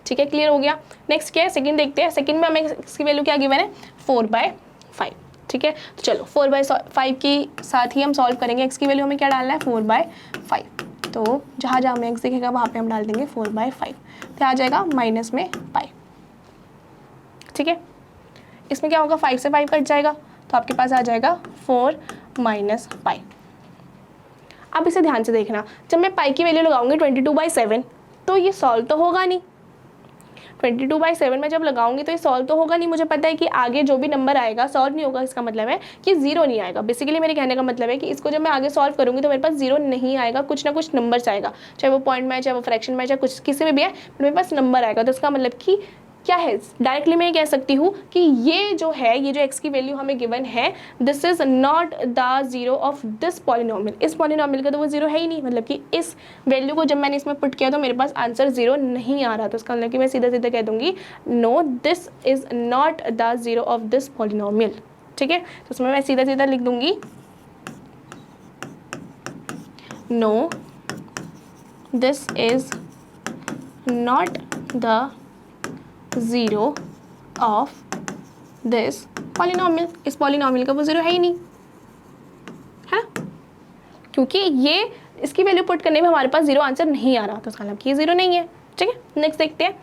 ठीक है। क्लियर हो गया। नेक्स्ट क्या है, सेकंड देखते हैं। सेकंड में हमें x की वैल्यू क्या गिवन है, 4/4 5, ठीक है। तो चलो 4/5 के साथ ही हम सॉल्व करेंगे। x की वैल्यू हमें क्या डालना है, 4/5। तो जहाँ जहाँ हमें x दिखेगा वहाँ पे हम डाल देंगे 4/5, तो आ जाएगा माइनस में पाई, ठीक है। इसमें क्या होगा, 5 से 5 कट जाएगा, तो आपके पास आ जाएगा 4 माइनस पाई। अब इसे ध्यान से देखना, जब मैं पाई की वैल्यू लगाऊंगी 22/7 तो ये सॉल्व तो होगा नहीं। 22/7 में जब लगाऊंगी तो ये सॉल्व तो होगा नहीं। मुझे पता है कि आगे जो भी नंबर आएगा सॉल्व नहीं होगा, इसका मतलब है कि जीरो नहीं आएगा। बेसिकली मेरे कहने का मतलब है कि इसको जब मैं आगे सॉल्व करूंगी तो मेरे पास जीरो नहीं आएगा, कुछ ना कुछ नंबर्स आएगा, चाहे वो पॉइंट में, चाहे वो फ्रैक्शन में, चाहे कुछ किसी में भी है, बट मेरे पास नंबर आएगा। तो इसका मतलब कि क्या है, डायरेक्टली मैं ये कह सकती हूँ कि ये जो है, ये जो x की वैल्यू हमें गिवन है, this is not the zero of this polynomial. इस पॉलिनोमियल का तो वो जीरो है ही नहीं, मतलब कि इस वैल्यू को जब मैंने इसमें पुट किया तो मेरे पास आंसर जीरो नहीं आ रहा। तो इसका मतलब कि मैं सीधा सीधा कह दूंगी no, this is not the zero of this polynomial, ठीक है। तो उसमें मैं सीधा सीधा लिख दूंगी no, this is not the zero of this polynomial. इस पॉलिनोमियल का वो जीरो है ही नहीं, है ना, क्योंकि ये इसकी वैल्यू पुट करने में हमारे पास जीरो आंसर नहीं आ रहा, तो इसका मतलब कि ये जीरो नहीं है, ठीक है। नेक्स्ट देखते हैं।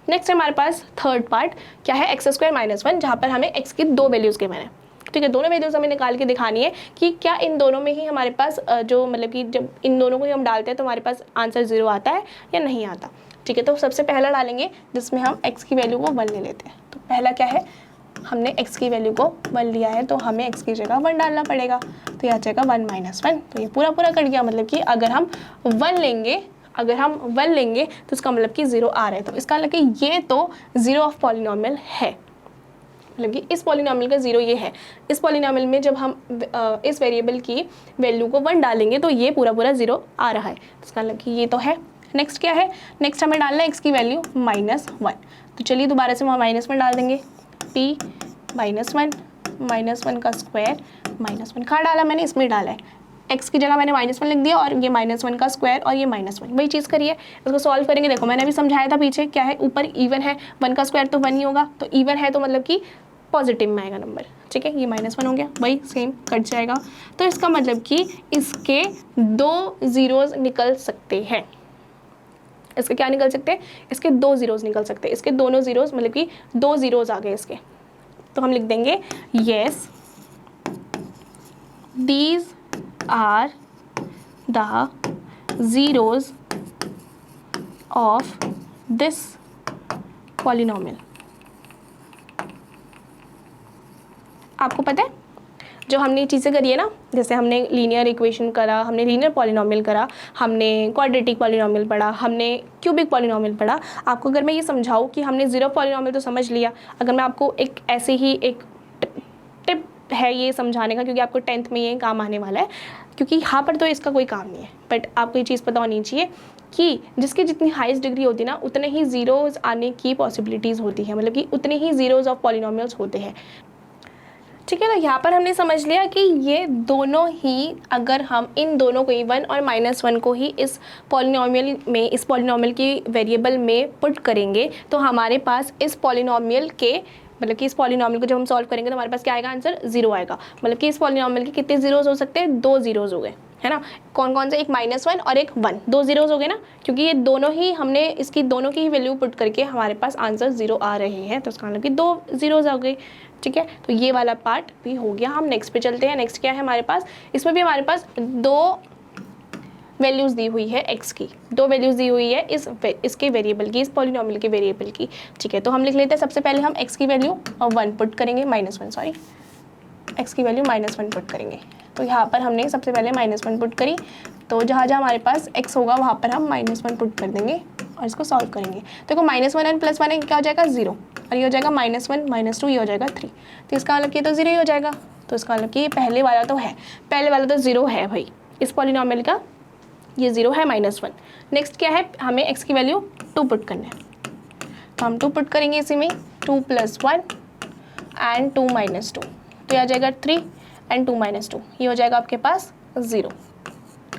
नेक्स्ट हमारे पास थर्ड पार्ट क्या है, x² - 1, जहाँ पर हमें x की दो वैल्यूज के मैंने, ठीक है, दोनों वैल्यूज हमें निकाल के दिखानी है कि क्या इन दोनों में ही हमारे पास जो मतलब कि जब इन दोनों को ही हम डालते हैं तो हमारे पास आंसर जीरो आता है या नहीं आता, ठीक है। तो सबसे पहला डालेंगे जिसमें हम x की वैल्यू को 1 ले लेते हैं। तो पहला क्या है, हमने x की वैल्यू को 1 लिया है, तो हमें x की जगह 1 डालना पड़ेगा। तो यह आ जाएगा 1 - 1, तो ये पूरा पूरा कट गया। मतलब कि अगर हम 1 लेंगे तो इसका मतलब कि जीरो आ रहा है, तो इसका मतलब कि ये तो जीरो ऑफ पॉलिनोमियल है, मतलब कि इस पॉलिनोमियल का जीरो ये है। इस पॉलिनोमियल में जब हम इस वेरिएबल की वैल्यू को 1 डालेंगे तो ये पूरा पूरा जीरो आ रहा है, तो इसका मतलब कि ये तो है। नेक्स्ट क्या है, नेक्स्ट हमें डालना है x की वैल्यू -1। तो चलिए दोबारा से हम -1 डाल देंगे, p -1 का स्क्वायर -1 कहाँ डाला मैंने, इसमें डाला है, x की जगह मैंने -1 लिख दिया और ये -1 का स्क्वायर और ये -1 वही चीज़ करिए। इसको सॉल्व करेंगे, देखो मैंने अभी समझाया था पीछे, क्या है ऊपर इवन है, 1 का स्क्वायर तो 1 ही होगा, तो इवन है तो मतलब कि पॉजिटिव में आएगा नंबर, ठीक है। ये -1 हो गया, वही सेम कट जाएगा। तो इसका मतलब कि इसके दो ज़ीरोज़ निकल सकते हैं। इसके क्या निकल सकते हैं, इसके दो ज़ीरोज़ निकल सकते हैं। इसके दोनों ज़ीरोज़ मतलब कि दो ज़ीरोज़ आ गए इसके, तो हम लिख देंगे yes these are the zeros of this polynomial. आपको पता है जो हमने चीज़ें करी है ना, जैसे हमने लीनियर इक्वेशन करा, हमने लीनियर पॉलिनोमियल करा, हमने क्वाड्रेटिक पॉलिनोमियल पढ़ा, हमने क्यूबिक पॉलिनोमियल पढ़ा। आपको अगर मैं ये समझाऊँ कि हमने ज़ीरो पॉलिनोमियल तो समझ लिया, अगर मैं आपको एक ऐसे ही एक टिप है ये समझाने का, क्योंकि आपको 10th में ये काम आने वाला है, क्योंकि यहाँ पर तो इसका कोई काम नहीं है, बट आपको ये चीज़ पता होनी चाहिए कि जिसकी जितनी हाईएस्ट डिग्री होती है ना, उतने ही ज़ीरोज़ आने की पॉसिबिलिटीज़ होती है, मतलब कि उतने ही ज़ीरोज़ ऑफ पॉलिनोमियल्स होते हैं, ठीक है। तो यहाँ पर हमने समझ लिया कि ये दोनों ही, अगर हम इन दोनों को ही 1 और -1 को ही इस पॉलिनोमियल में, इस पॉलिनोमियल की वेरिएबल में पुट करेंगे तो हमारे पास इस पॉलिनोमियल के, मतलब कि इस पॉलिनोमियल को जब हम सॉल्व करेंगे तो हमारे पास क्या आएगा, आंसर जीरो आएगा। मतलब कि इस पॉलिनोमियल के कितने जीरोज़ हो सकते हैं, दो जीरोज़ हो गए, है ना। कौन कौन से, एक -1 और एक 1, दो जीरोज़ हो गए ना, क्योंकि ये दोनों ही हमने इसकी दोनों की ही वैल्यू पुट करके हमारे पास आंसर जीरो आ रहे हैं, तो इसका मतलब कि दो जीरोज़ आ गए, ठीक है। तो ये वाला पार्ट भी हो गया। हम नेक्स्ट पे चलते हैं। नेक्स्ट क्या है हमारे पास, इसमें भी हमारे पास दो वैल्यूज़ दी हुई है, x की दो वैल्यूज़ दी हुई है इसके वेरिएबल की, इस पॉलिनोमियल के वेरिएबल की, ठीक है। तो हम लिख लेते हैं, सबसे पहले हम x की वैल्यू 1 पुट करेंगे, x की वैल्यू -1 पुट करेंगे। तो यहाँ पर हमने सबसे पहले -1 पुट करी, तो जहाँ जहाँ हमारे पास x होगा वहाँ पर हम -1 पुट कर देंगे और इसको सॉल्व करेंगे। देखो -1 एंड +1 क्या हो जाएगा, 0, और ये हो जाएगा -1 -2, ये हो जाएगा 3, तो इसका मतलब कि तो 0 ही हो जाएगा। तो इसका मतलब कि पहले वाला तो है, पहले वाला तो 0 है भाई, इस पॉलिनोमियल का ये 0 है -1। नेक्स्ट क्या है, हमें x की वैल्यू 2 पुट करना है, तो हम 2 पुट करेंगे इसी में, 2 + 1 एंड 2 - 2, तो ये आ जाएगा 3 एंड 2 - 2, ये हो जाएगा आपके पास 0,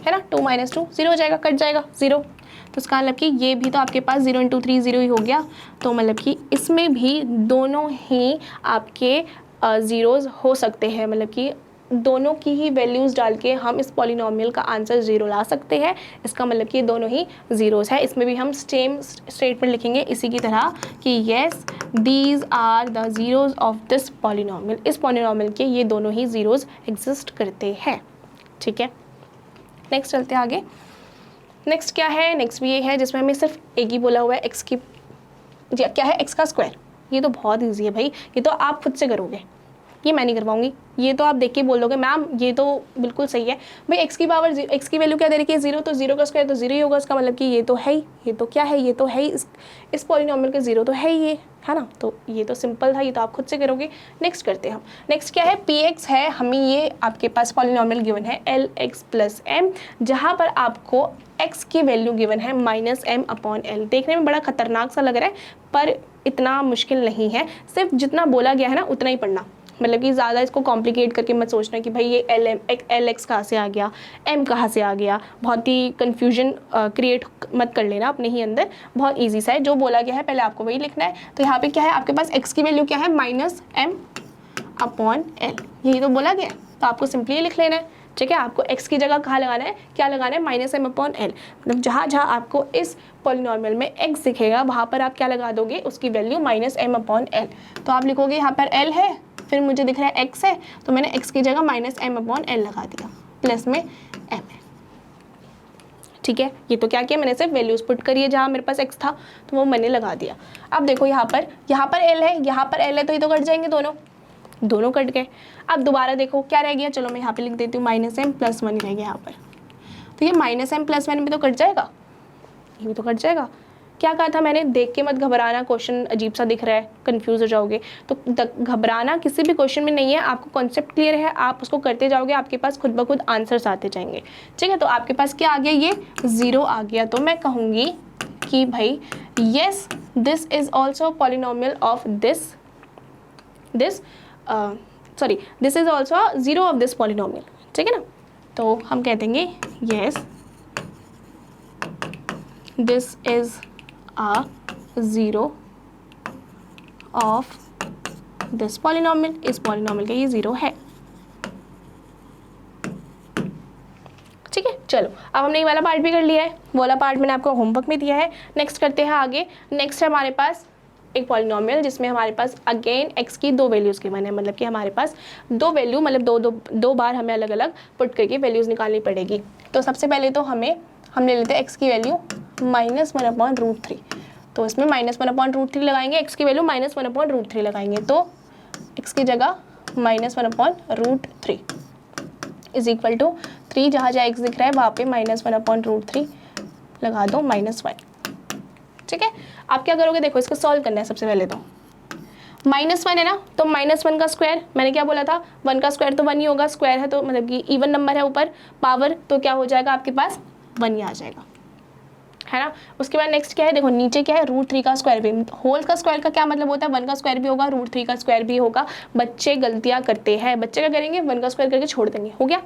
है ना, 2 माइनस 2 0 हो जाएगा, कट जाएगा 0। तो इसका मतलब कि ये भी तो आपके पास 0 × 3 0 ही हो गया। तो मतलब कि इसमें भी दोनों ही आपके ज़ीरोज़ हो सकते हैं, मतलब कि दोनों की ही वैल्यूज़ डाल के हम इस पॉलिनोमियल का आंसर 0 ला सकते हैं। इसका मतलब कि दोनों ही ज़ीरोज़ है। इसमें भी हम सेम स्टेटमेंट लिखेंगे इसी की तरह कि yes these are the zeros of this polynomial, इस पॉलिनोमियल के ये दोनों ही ज़ीरोज़ एग्जिस्ट करते हैं। ठीक है, नेक्स्ट चलते हैं आगे। नेक्स्ट क्या है, नेक्स्ट भी ये है जिसमें हमें सिर्फ एक ही बोला हुआ है एक्स की, क्या है, एक्स का स्क्वायर। ये तो बहुत ईजी है भाई, ये तो आप खुद से करोगे, ये मैं नहीं करवाऊंगी, ये तो आप देख के बोल दोगे मैम ये तो बिल्कुल सही है भाई। एक्स की पावर एक्स की वैल्यू क्या दे रखी है 0, तो 0 का स्क्वायर तो 0 ही होगा। इसका मतलब कि ये तो है ही, ये तो क्या है, ये तो है ही, इस पॉलिनोमियल के 0 तो है ही ये, है ना। तो ये तो सिंपल था, ये तो आप खुद से करोगे। नेक्स्ट करते हैं हम। नेक्स्ट क्या है, px है, हमें ये आपके पास पॉलिनोमियल गिवन है lx + m, जहाँ पर आपको x की वैल्यू गिवन है -m/l। देखने में बड़ा खतरनाक सा लग रहा है पर इतना मुश्किल नहीं है, सिर्फ जितना बोला गया है ना उतना ही पढ़ना। मतलब कि ज़्यादा इसको कॉम्प्लिकेट करके मत सोचना कि भाई ये एल एक्स कहाँ से आ गया, m कहाँ से आ गया, बहुत ही कन्फ्यूजन क्रिएट मत कर लेना अपने ही अंदर। बहुत इजी सा है, जो बोला गया है पहले आपको वही लिखना है। तो यहाँ पे क्या है, आपके पास x की वैल्यू क्या है -m/l, यही तो बोला गया है, तो आपको सिंपली लिख लेना है। ठीक है, आपको x की जगह कहाँ लगाना है, क्या लगाना है, -m/l। मतलब जहाँ जहाँ आपको इस पॉलिनोमियल में x दिखेगा वहाँ पर आप क्या लगा दोगे, उसकी वैल्यू -m/l। तो आप लिखोगे यहाँ पर l है, फिर मुझे दिख रहा है x है, तो मैंने x की जगह -m/l लगा दिया, प्लस में m है। ठीक है, ये तो क्या किया, मैंने सिर्फ वैल्यूज पुट करी है, जहाँ मेरे पास x था तो वो मैंने लगा दिया। अब देखो यहाँ पर l है, यहाँ पर l है, तो ये तो कट जाएंगे, दोनों कट गए। अब दोबारा देखो क्या रह गया, चलो मैं यहाँ पे लिख देती हूँ -m+1 ही रह गया यहाँ पर। तो ये -m+1 भी तो कट जाएगा, ये भी तो कट जाएगा। क्या कहा था मैंने, देख के मत घबराना, क्वेश्चन अजीब सा दिख रहा है, कंफ्यूज हो जाओगे। तो घबराना किसी भी क्वेश्चन में नहीं है, आपको कॉन्सेप्ट क्लियर है, आप उसको करते जाओगे, आपके पास खुद ब खुद आंसर्स आते जाएंगे। ठीक है, तो आपके पास क्या आ गया, ये 0 आ गया। तो मैं कहूँगी कि भाई yes this is also polynomial of this is also 0 of this polynomial. ठीक है ना, तो हम कह देंगे yes this is a 0 of this polynomial, इस पॉलिनोमियल का ये 0 है। ठीक है, चलो अब हमने ये वाला पार्ट भी कर लिया है, वो वाला पार्ट मैंने आपको होमवर्क में दिया है। नेक्स्ट करते हैं आगे। नेक्स्ट है हमारे पास एक पॉलिनोमियल जिसमें हमारे पास अगेन x की 2 वैल्यूज़ गिवन है, मतलब कि हमारे पास 2 वैल्यू, मतलब दो बार हमें अलग अलग पुट करके वैल्यूज़ निकालनी पड़ेगी। तो सबसे पहले तो हम ले लेते हैं x की वैल्यू -1/√3। तो इसमें -1/√3 लगाएंगे, x की वैल्यू -1/√3 लगाएंगे, तो x की जगह -1/√3 इज इक्वल टू 3, जहाँ जहाँ x दिख रहा है वहाँ पे -1/√3 लगा दो, -1। ठीक है, आप क्या करोगे, देखो इसको सॉल्व करना है। सबसे पहले तो -1 है ना, तो -1 का स्क्वायर, मैंने क्या बोला था, 1 का स्क्वायर तो 1 ही होगा, स्क्वायर है तो मतलब कि इवन नंबर है ऊपर, पावर तो क्या हो जाएगा आपके पास 1 ही आ जाएगा, है ना। उसके बाद नेक्स्ट क्या है, देखो नीचे क्या है, √3 का स्क्वायर भी। होल का स्क्वायर का क्या मतलब होता है, 1 का स्क्वायर भी होगा, √3 का स्क्वायर भी होगा। बच्चे गलतियाँ करते हैं, बच्चे क्या करेंगे, 1 का स्क्वायर करके छोड़ देंगे, हो गया,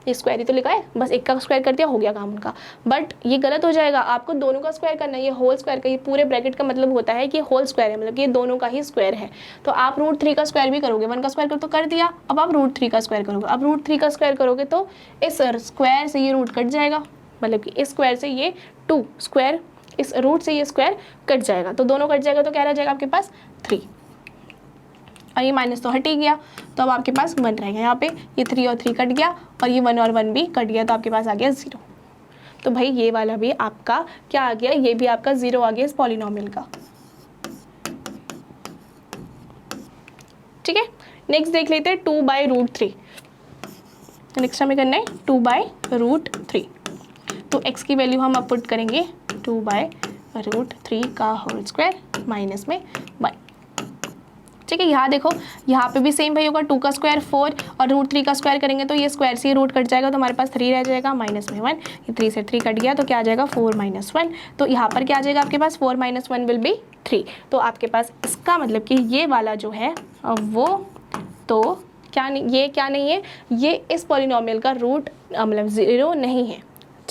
ये स्क्वायर ही तो लिखा है, बस एक का स्क्वायर कर दिया, हो गया काम उनका। बट ये गलत हो जाएगा, आपको दोनों का स्क्वायर करना है। ये होल स्क्वायर का, ये पूरे ब्रैकेट का मतलब होता है कि होल स्क्वायर है, मतलब कि ये दोनों का ही स्क्वायर है। तो आप √3 का स्क्वायर भी करोगे, 1 का स्क्वायर तो कर दिया, अब आप √3 का स्क्वायर करोगे। अब √3 का स्क्वायर करोगे तो इस स्क्वायर से ये रूट कट जाएगा, मतलब कि इस स्क्वायर से ये 2 स्क्वायर, इस रूट से ये स्क्वायर कट जाएगा, तो दोनों कट जाएगा, तो क्या रह जाएगा आपके पास 3, और ये माइनस तो हट ही गया, तो अब आपके पास 1 रहेगा। यहाँ पे ये 3 और 3 कट गया, और ये 1 और 1 भी कट गया, तो आपके पास आ गया 0। तो भाई ये वाला भी आपका क्या आ गया, ये भी आपका 0 आ गया इस पॉलिनोमियल का। ठीक है, नेक्स्ट देख लेते हैं 2/√3। नेक्स्ट हमें करना है 2/√3। तो x की वैल्यू हम अब पुट करेंगे 2/√3 का होल स्क्वायर माइनस में 1। ठीक है, यहाँ देखो, यहाँ पे भी सेम वही होगा, 2 का स्क्वायर 4 और √3 का स्क्वायर करेंगे तो ये स्क्वायर से रूट कट जाएगा, तो हमारे पास 3 रह जाएगा, माइनस में 1, ये 3 से 3 कट गया, तो क्या आ जाएगा 4 - 1। तो यहाँ पर क्या आ जाएगा आपके पास 4 - 1 विल बी 3। तो आपके पास इसका मतलब कि ये वाला जो है वो तो क्या नहीं, ये क्या नहीं है, ये इस पॉलिनोमियल का रूट मतलब 0 नहीं है।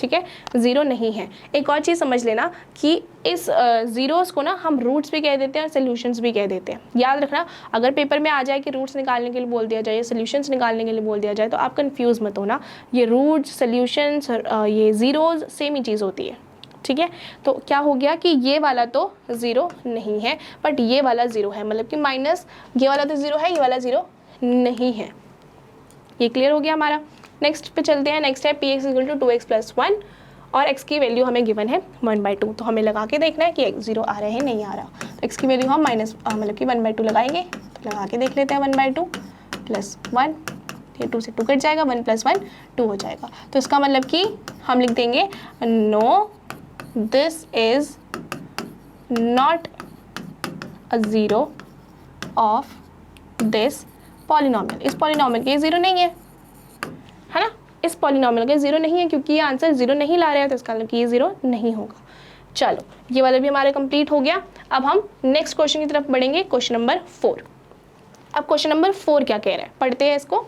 ठीक है, ज़ीरो नहीं है। एक और चीज़ समझ लेना कि इस ज़ीरोज़ को ना हम रूट्स भी कह देते हैं और सोल्यूशंस भी कह देते हैं। याद रखना, अगर पेपर में आ जाए कि रूट्स निकालने के लिए बोल दिया जाए या सोल्यूशंस निकालने के लिए बोल दिया जाए तो आप कंफ्यूज मत होना, ये रूट्स, सोल्यूशंस, ये ज़ीरोज़ सेम ही चीज़ होती है, ठीक है। तो क्या हो गया कि ये वाला तो ज़ीरो नहीं है बट ये वाला ज़ीरो है, मतलब कि माइनस ये वाला तो ज़ीरो है, ये वाला ज़ीरो नहीं है। ये क्लियर हो गया हमारा। नेक्स्ट पे चलते हैं। नेक्स्ट है px equal to 2x plus 1 और x की वैल्यू हमें गिवन है 1/2। तो हमें लगा के देखना है कि ज़ीरो आ रहे हैं नहीं आ रहा। तो x की वैल्यू हम मतलब कि 1/2 लगाएंगे। तो लगा के देख लेते हैं 1/2 प्लस 1, ये 2 से 2 कट जाएगा, 1 + 1 2 हो जाएगा। तो इसका मतलब कि हम लिख देंगे no this is not a zero of this polynomial. इस पॉलिनोमियल के ज़ीरो नहीं है ना, इस पॉलिनोमियल के ज़ीरो नहीं है क्योंकि ये आंसर ज़ीरो नहीं ला रहे हैं, तो इसका मतलब कि ये ज़ीरो नहीं होगा। चलो, ये वाला भी हमारा कंप्लीट हो गया। अब हम नेक्स्ट क्वेश्चन की तरफ बढ़ेंगे, क्वेश्चन नंबर 4। अब क्वेश्चन नंबर 4 क्या कह रहा है, पढ़ते हैं इसको।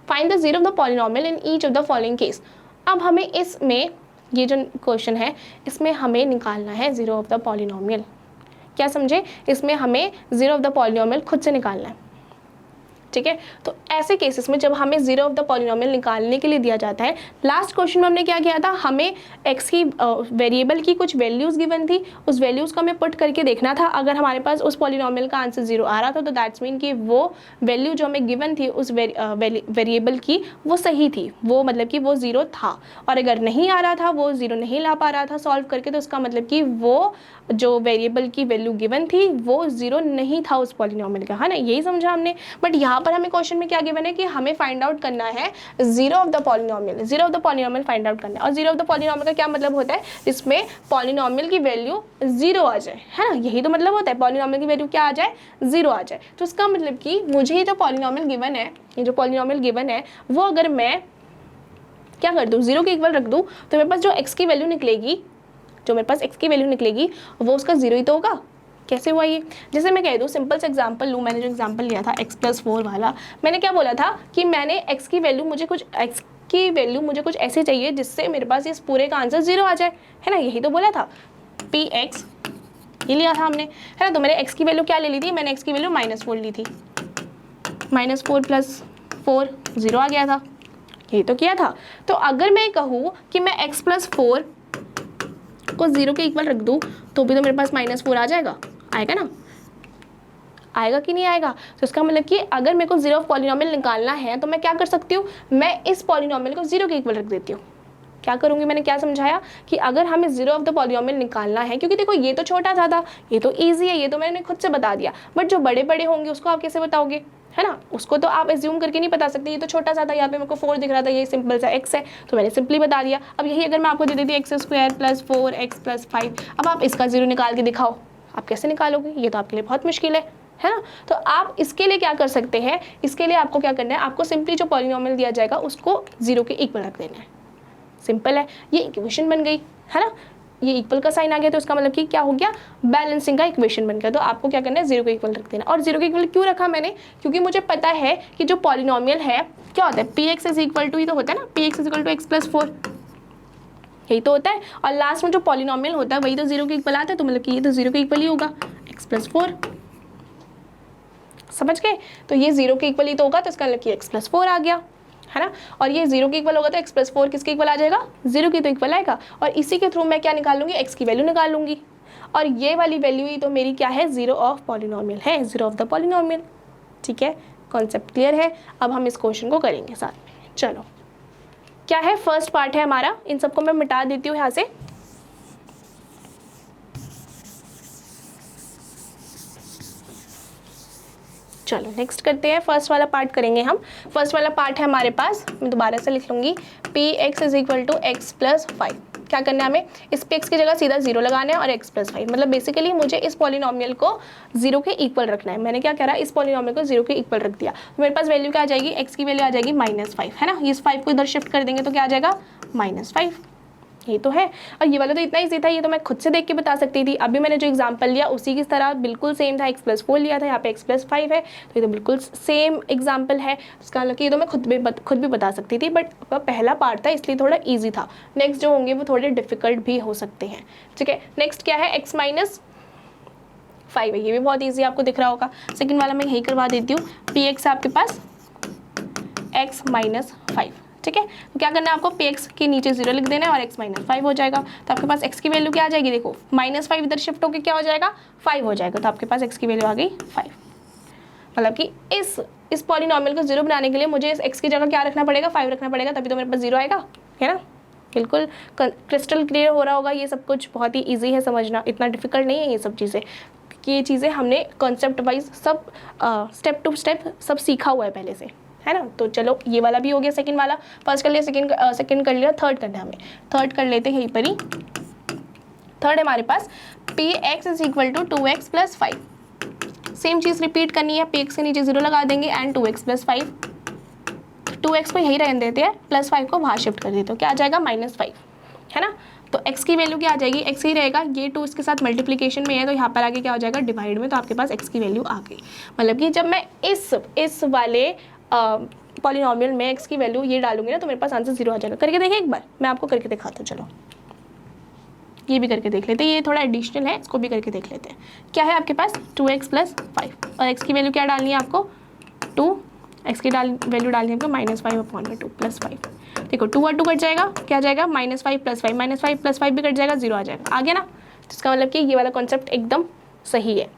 Find the zero of the polynomial in each of the following case. अब हमें इसमें ये जो क्वेश्चन है इसमें हमें निकालना है ज़ीरो ऑफ द पॉलिनोमियल। क्या समझे, इसमें हमें ज़ीरो ऑफ द पॉलिनोमियल खुद से निकालना है, ठीक है। तो ऐसे केसेस में जब हमें ज़ीरो ऑफ द पॉलिनोमियल निकालने के लिए दिया जाता है, लास्ट क्वेश्चन में हमने क्या किया था, हमें x की वेरिएबल की कुछ वैल्यूज़ गिवन थी, उस वैल्यूज़ को हमें पुट करके देखना था। अगर हमारे पास उस पॉलिनोमियल का आंसर ज़ीरो आ रहा था तो दैट्स मीन कि वो वैल्यू जो हमें गिवन थी उस वेरिएबल की वो सही थी, वो मतलब कि वो ज़ीरो था। और अगर नहीं आ रहा था, वो ज़ीरो नहीं ला पा रहा था सॉल्व करके, तो उसका मतलब कि वो जो वेरिएबल की वैल्यू गिवन थी वो ज़ीरो नहीं था उस पॉलिनोमियल का, है ना, यही समझा हमने। बट यहाँ पर हमें क्वेश्चन में क्या गिवन है कि हमें फाइंड आउट करना है zero of the polynomial. Zero of the polynomial find out करना है। और ज़ीरो ऑफ द पॉलिनोमियल का क्या मतलब होता है, जिसमें पॉलिनोमियल की वैल्यू ज़ीरो आ जाए, है ना, यही तो मतलब होता है, पॉलिनोमियल की वैल्यू क्या आ जाए, ज़ीरो आ जाए। तो इसका मतलब कि मुझे ये जो पॉलिनोमियल गिवन है, ये जो पॉलिनोमियल गिवन है वो अगर मैं क्या कर दूँ, ज़ीरो के इक्वल रख दूँ, तो मेरे पास जो x की वैल्यू निकलेगी, वो उसका ज़ीरो ही तो होगा। कैसे हुआ ये, जैसे मैं कह दूँ, सिंपल से एग्जांपल लूँ, मैंने जो एग्जांपल लिया था x + 4 वाला, मैंने क्या बोला था कि मैंने x की वैल्यू मुझे कुछ ऐसे चाहिए जिससे मेरे पास इस पूरे का आंसर ज़ीरो आ जाए, है ना, यही तो बोला था। px ये लिया था हमने, है ना। तो मैंने x की वैल्यू क्या ले ली थी, मैंने x की वैल्यू -4 ली थी, -4 + 4 ज़ीरो आ गया था, यही तो किया था। तो अगर मैं कहूँ कि मैं x + 4 को ज़ीरो के इक्वल रख दूँ तो भी तो मेरे पास -4 आ जाएगा, आएगा ना, आएगा कि नहीं आएगा। तो इसका मतलब कि अगर मेरे को ज़ीरो ऑफ पॉलिनोमियल निकालना है तो मैं क्या कर सकती हूँ, मैं इस पॉलिनोमियल को ज़ीरो के इक्वल रख देती हूँ। क्या करूँगी, मैंने क्या समझाया कि अगर हमें ज़ीरो ऑफ द पॉलिनोमियल निकालना है, क्योंकि देखो ये तो छोटा सा था, ये तो ईजी है, ये तो मैंने खुद से बता दिया, बट जो बड़े बड़े होंगे उसको आप कैसे बताओगे, है ना, उसको तो आप एज्यूम करके नहीं बता सकते। ये तो छोटा सा था, यहाँ पे मेरे को 4 दिख रहा था, ये सिंपल सा x है, तो मैंने सिंपली बता दिया। अब यही अगर मैं आपको दे देती x² + 4x + 5, अब आप इसका ज़ीरो निकाल के दिखाओ, आप कैसे निकालोगे, ये तो आपके लिए बहुत मुश्किल है ना। तो आप इसके लिए क्या कर सकते हैं, इसके लिए आपको क्या करना है, आपको सिंपली जो पॉलिनोमियल दिया जाएगा उसको ज़ीरो के इक्वल रख देना है। सिंपल है, ये इक्वेशन बन गई, है ना, ये इक्वल का साइन आ गया, तो इसका मतलब कि क्या हो गया, बैलेंसिंग का इक्वेशन बन गया। तो आपको क्या करना है, ज़ीरो के इक्वल रख देना। और ज़ीरो के इक्वल क्यों रखा मैंने, क्योंकि मुझे पता है कि जो पॉलिनोमियल है क्या होता है, px = ही तो होता है ना, px = x + 4, यही तो होता है। और लास्ट में जो पॉलिनोमियल होता है वही तो ज़ीरो के इक्वल आता है, तो मतलब कि ये तो ज़ीरो के इक्वल ही होगा, x + 4, समझ गए। तो ये ज़ीरो के इक्वल ही तो होगा, तो इसका मतलब कि x + 4 आ गया, है ना। और ये ज़ीरो के इक्वल होगा तो x + 4 किसके इक्वल आ जाएगा, ज़ीरो के तो इक्वल आएगा। और इसी के थ्रू मैं क्या निकाल लूँगी, x की वैल्यू निकाल लूँगी। और ये वाली वैल्यू ही तो मेरी क्या है, ज़ीरो ऑफ पॉलिनोमियल है, ज़ीरो ऑफ द पॉलिनोमियल, ठीक है। कॉन्सेप्ट क्लियर है। अब हम इस क्वेश्चन को करेंगे साथ में। चलो, क्या है, फर्स्ट पार्ट है हमारा, इन सबको मैं मिटा देती हूँ यहाँ से। चलो नेक्स्ट करते हैं, फर्स्ट वाला पार्ट करेंगे हम। फर्स्ट वाला पार्ट है हमारे पास, मैं दोबारा से लिख लूँगी, px = x + 5। क्या करना है हमें, इस पे x की जगह सीधा 0 लगाना है और x + 5, मतलब बेसिकली मुझे इस पॉलिनोमियल को 0 के इक्वल रखना है। मैंने क्या करा, इस पॉलिनोमियल को 0 के इक्वल रख दिया, तो मेरे पास वैल्यू क्या आ जाएगी, x की वैल्यू आ जाएगी -5, है ना। इस 5 को इधर शिफ्ट कर देंगे तो क्या आ जाएगा, -5, ये तो है। और ये वाला तो इतना ईजी था, ये तो मैं खुद से देख के बता सकती थी। अभी मैंने जो एग्जांपल लिया उसी की तरह बिल्कुल सेम था, x+4 लिया था, यहाँ पे x+5 है, तो ये तो बिल्कुल सेम एग्जांपल है। इसका मतलब कि ये तो मैं खुद भी बता सकती थी, बट पहला पार्ट था इसलिए थोड़ा ईजी था। नेक्स्ट जो होंगे वो थोड़े डिफिकल्ट भी हो सकते हैं, ठीक है। नेक्स्ट क्या है, x-5 है, ये भी बहुत ईजी आपको दिख रहा होगा। सेकेंड वाला मैं यही करवा देती हूँ, px है आपके पास x-5, ठीक है। तो क्या करना है आपको, px के नीचे 0 लिख देना है और x-5 हो जाएगा। तो आपके पास x की वैल्यू क्या आ जाएगी, देखो -5 इधर शिफ्ट होकर क्या हो जाएगा, 5 हो जाएगा। तो आपके पास x की वैल्यू आ गई 5। मतलब कि इस पॉलिनॉमियल को 0 बनाने के लिए मुझे इस x की जगह क्या रखना पड़ेगा, 5 रखना पड़ेगा, तभी तो मेरे पास 0 आएगा, है ना। बिल्कुल क्रिस्टल क्लियर हो रहा होगा, ये सब कुछ बहुत ही ईजी है समझना, इतना डिफिकल्ट नहीं है ये सब चीज़ें, कि ये चीज़ें हमने कॉन्सेप्ट वाइज सब स्टेप टू स्टेप सब सीखा हुआ है पहले से, है ना। तो चलो ये वाला भी हो गया, सेकंड वाला। फर्स्ट कर लिया, सेकंड कर लिया, थर्ड करना है हमें। थर्ड कर लेते हैं यहीं पर ही। थर्ड हमारे पास px is equal to 2x + 5। Same चीज़ रिपीट करनी है, px के नीचे 0 लगा देंगे एंड 2x + 5। 2x को यही रहने देते हैं, +5 को वहाँ शिफ्ट कर देते हो, क्या आ जाएगा -5, है ना। तो x की वैल्यू क्या आ जाएगी, x ही रहेगा, ये 2 इसके साथ मल्टीप्लिकेशन में है, तो यहाँ पर आगे क्या हो जाएगा, डिवाइड में। तो आपके पास x की वैल्यू आ गई। मतलब कि जब मैं इस वाले पॉलिनॉमियल में x की वैल्यू ये डालूंगी ना, तो मेरे पास आंसर 0 आ जाएगा। करके देखिए एक बार, मैं आपको करके दिखाता हूँ। चलो ये भी करके देख लेते हैं, ये थोड़ा एडिशनल है, इसको भी करके देख लेते हैं। क्या है आपके पास 2x + 5 और x की वैल्यू क्या डालनी है आपको 2, x की वैल्यू डालनी है आपको -5/2 + 5। देखो 2 और 2 कट जाएगा, क्या जाएगा -5 + 5, -5 + 5 भी कट जाएगा, 0 आ जाएगा। आ गया ना। तो इसका मतलब कि ये वाला कॉन्सेप्ट एकदम सही है,